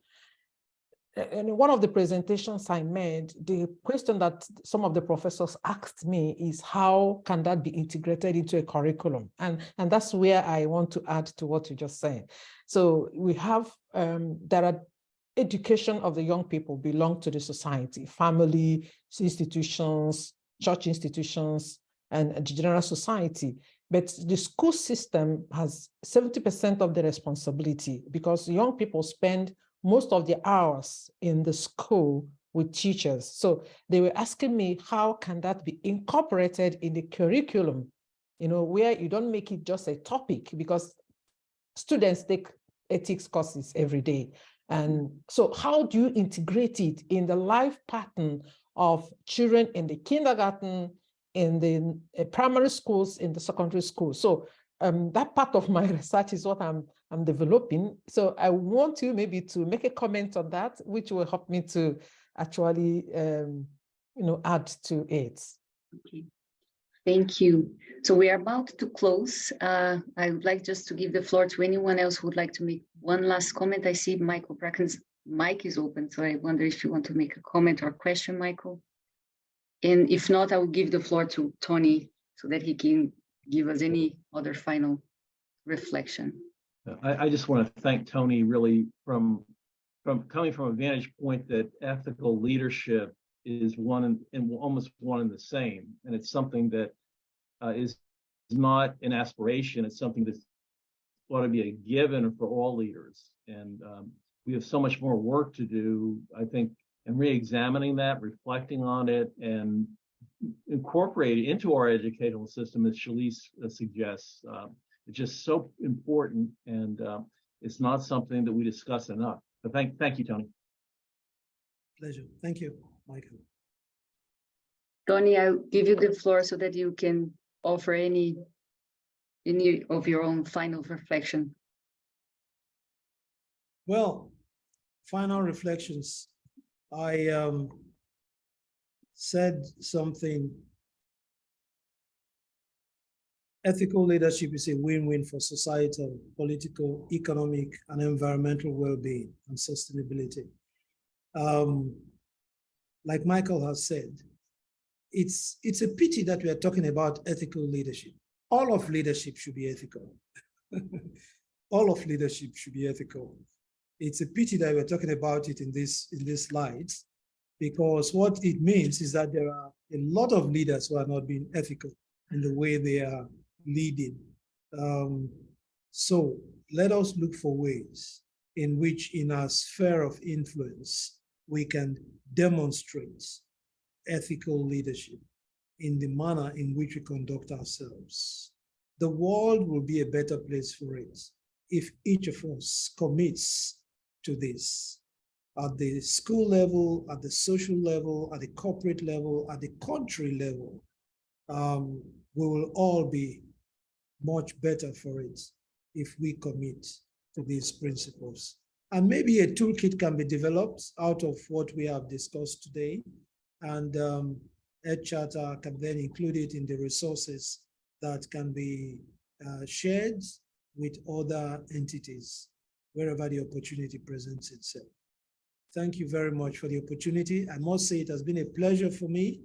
C: In one of the presentations I made, the question that some of the professors asked me is, how can that be integrated into a curriculum? And that's where I want to add to what you just said. So we have, there are education of the young people belong to the society, family, institutions, church institutions, and the general society. But the school system has 70% of the responsibility, because young people spend most of the hours in the school with teachers. So they were asking me, how can that be incorporated in the curriculum, where you don't make it just a topic, because students take ethics courses every day. And so how do you integrate it in the life pattern of children in the kindergarten, in the primary schools, in the secondary schools? So that part of my research is what I'm developing. So I want you maybe to make a comment on that, which will help me to actually, add to it.
A: Okay. Thank you. So we are about to close. I would like just to give the floor to anyone else who would like to make one last comment. I see Michael Bracken's mic is open, so I wonder if you want to make a comment or question, Michael. And if not, I will give the floor to Tony so that he can give us any other final reflection.
J: I just want to thank Tony really from coming from a vantage point that ethical leadership is one and almost one and the same. And it's something that is not an aspiration. It's something that's ought to be a given for all leaders. And we have so much more work to do, I think, in re-examining that, reflecting on it, and incorporating into our educational system, as Shalise suggests. It's just so important, and it's not something that we discuss enough. But thank you, Tony.
B: Pleasure. Thank you, Michael.
A: Tony, I'll give you the floor so that you can offer any of your own final reflection.
B: Well, final reflections. I said something. Ethical leadership is a win-win for societal, political, economic, and environmental well-being and sustainability. Like Michael has said, it's a pity that we are talking about ethical leadership. All of leadership should be ethical. All of leadership should be ethical. It's a pity that we're talking about it in this slides, because what it means is that there are a lot of leaders who are not being ethical in the way they are leading. So let us look for ways in which, in our sphere of influence, we can demonstrate ethical leadership in the manner in which we conduct ourselves. The world will be a better place for it if each of us commits to this at the school level, at the social level, at the corporate level, at the country level. We will all be much better for it if we commit to these principles. And maybe a toolkit can be developed out of what we have discussed today, and Ed Charter can then include it in the resources that can be shared with other entities wherever the opportunity presents itself. Thank you very much for the opportunity. I must say it has been a pleasure for me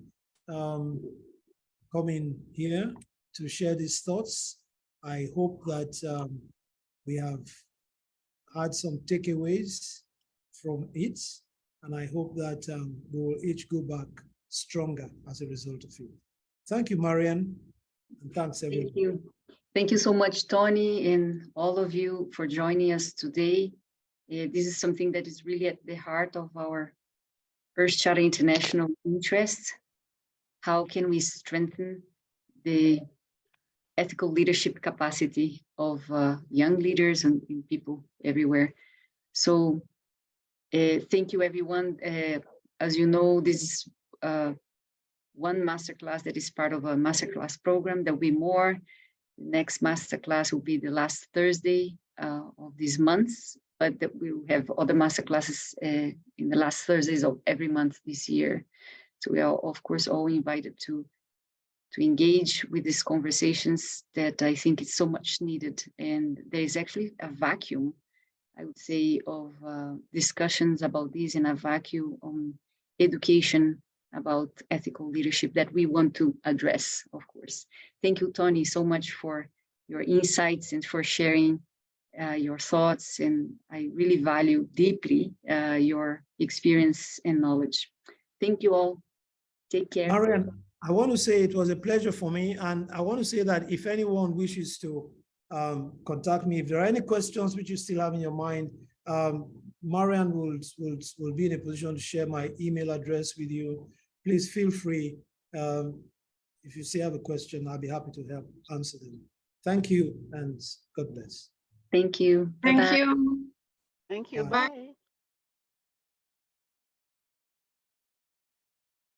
B: coming here to share these thoughts. I hope that we have had some takeaways from it, and I hope that we will each go back stronger as a result of it. Thank you, Marian, and thanks everyone.
A: Thank you. Thank you so much, Tony, and all of you for joining us today. This is something that is really at the heart of our Earth Charter International interest. How can we strengthen the ethical leadership capacity of young leaders and people everywhere? So thank you, everyone. As you know, this is one masterclass that is part of a masterclass program. There will be more. The next masterclass will be the last Thursday of this month, but we will have other masterclasses in the last Thursdays of every month this year. So we are, of course, all invited to engage with these conversations that I think is so much needed. And there is actually a vacuum, I would say, of discussions about this, in a vacuum on education about ethical leadership that we want to address, of course. Thank you, Tony, so much for your insights and for sharing your thoughts. And I really value deeply your experience and knowledge. Thank you all. Take care.
B: Marian, I want to say it was a pleasure for me. And I want to say that if anyone wishes to contact me, if there are any questions which you still have in your mind, Marian will be in a position to share my email address with you. Please feel free. If you still have a question, I'll be happy to help answer them. Thank you and God bless.
A: Thank you.
G: Thank
A: Bye-bye.
G: you.
H: Thank you.
B: Bye.
H: Bye.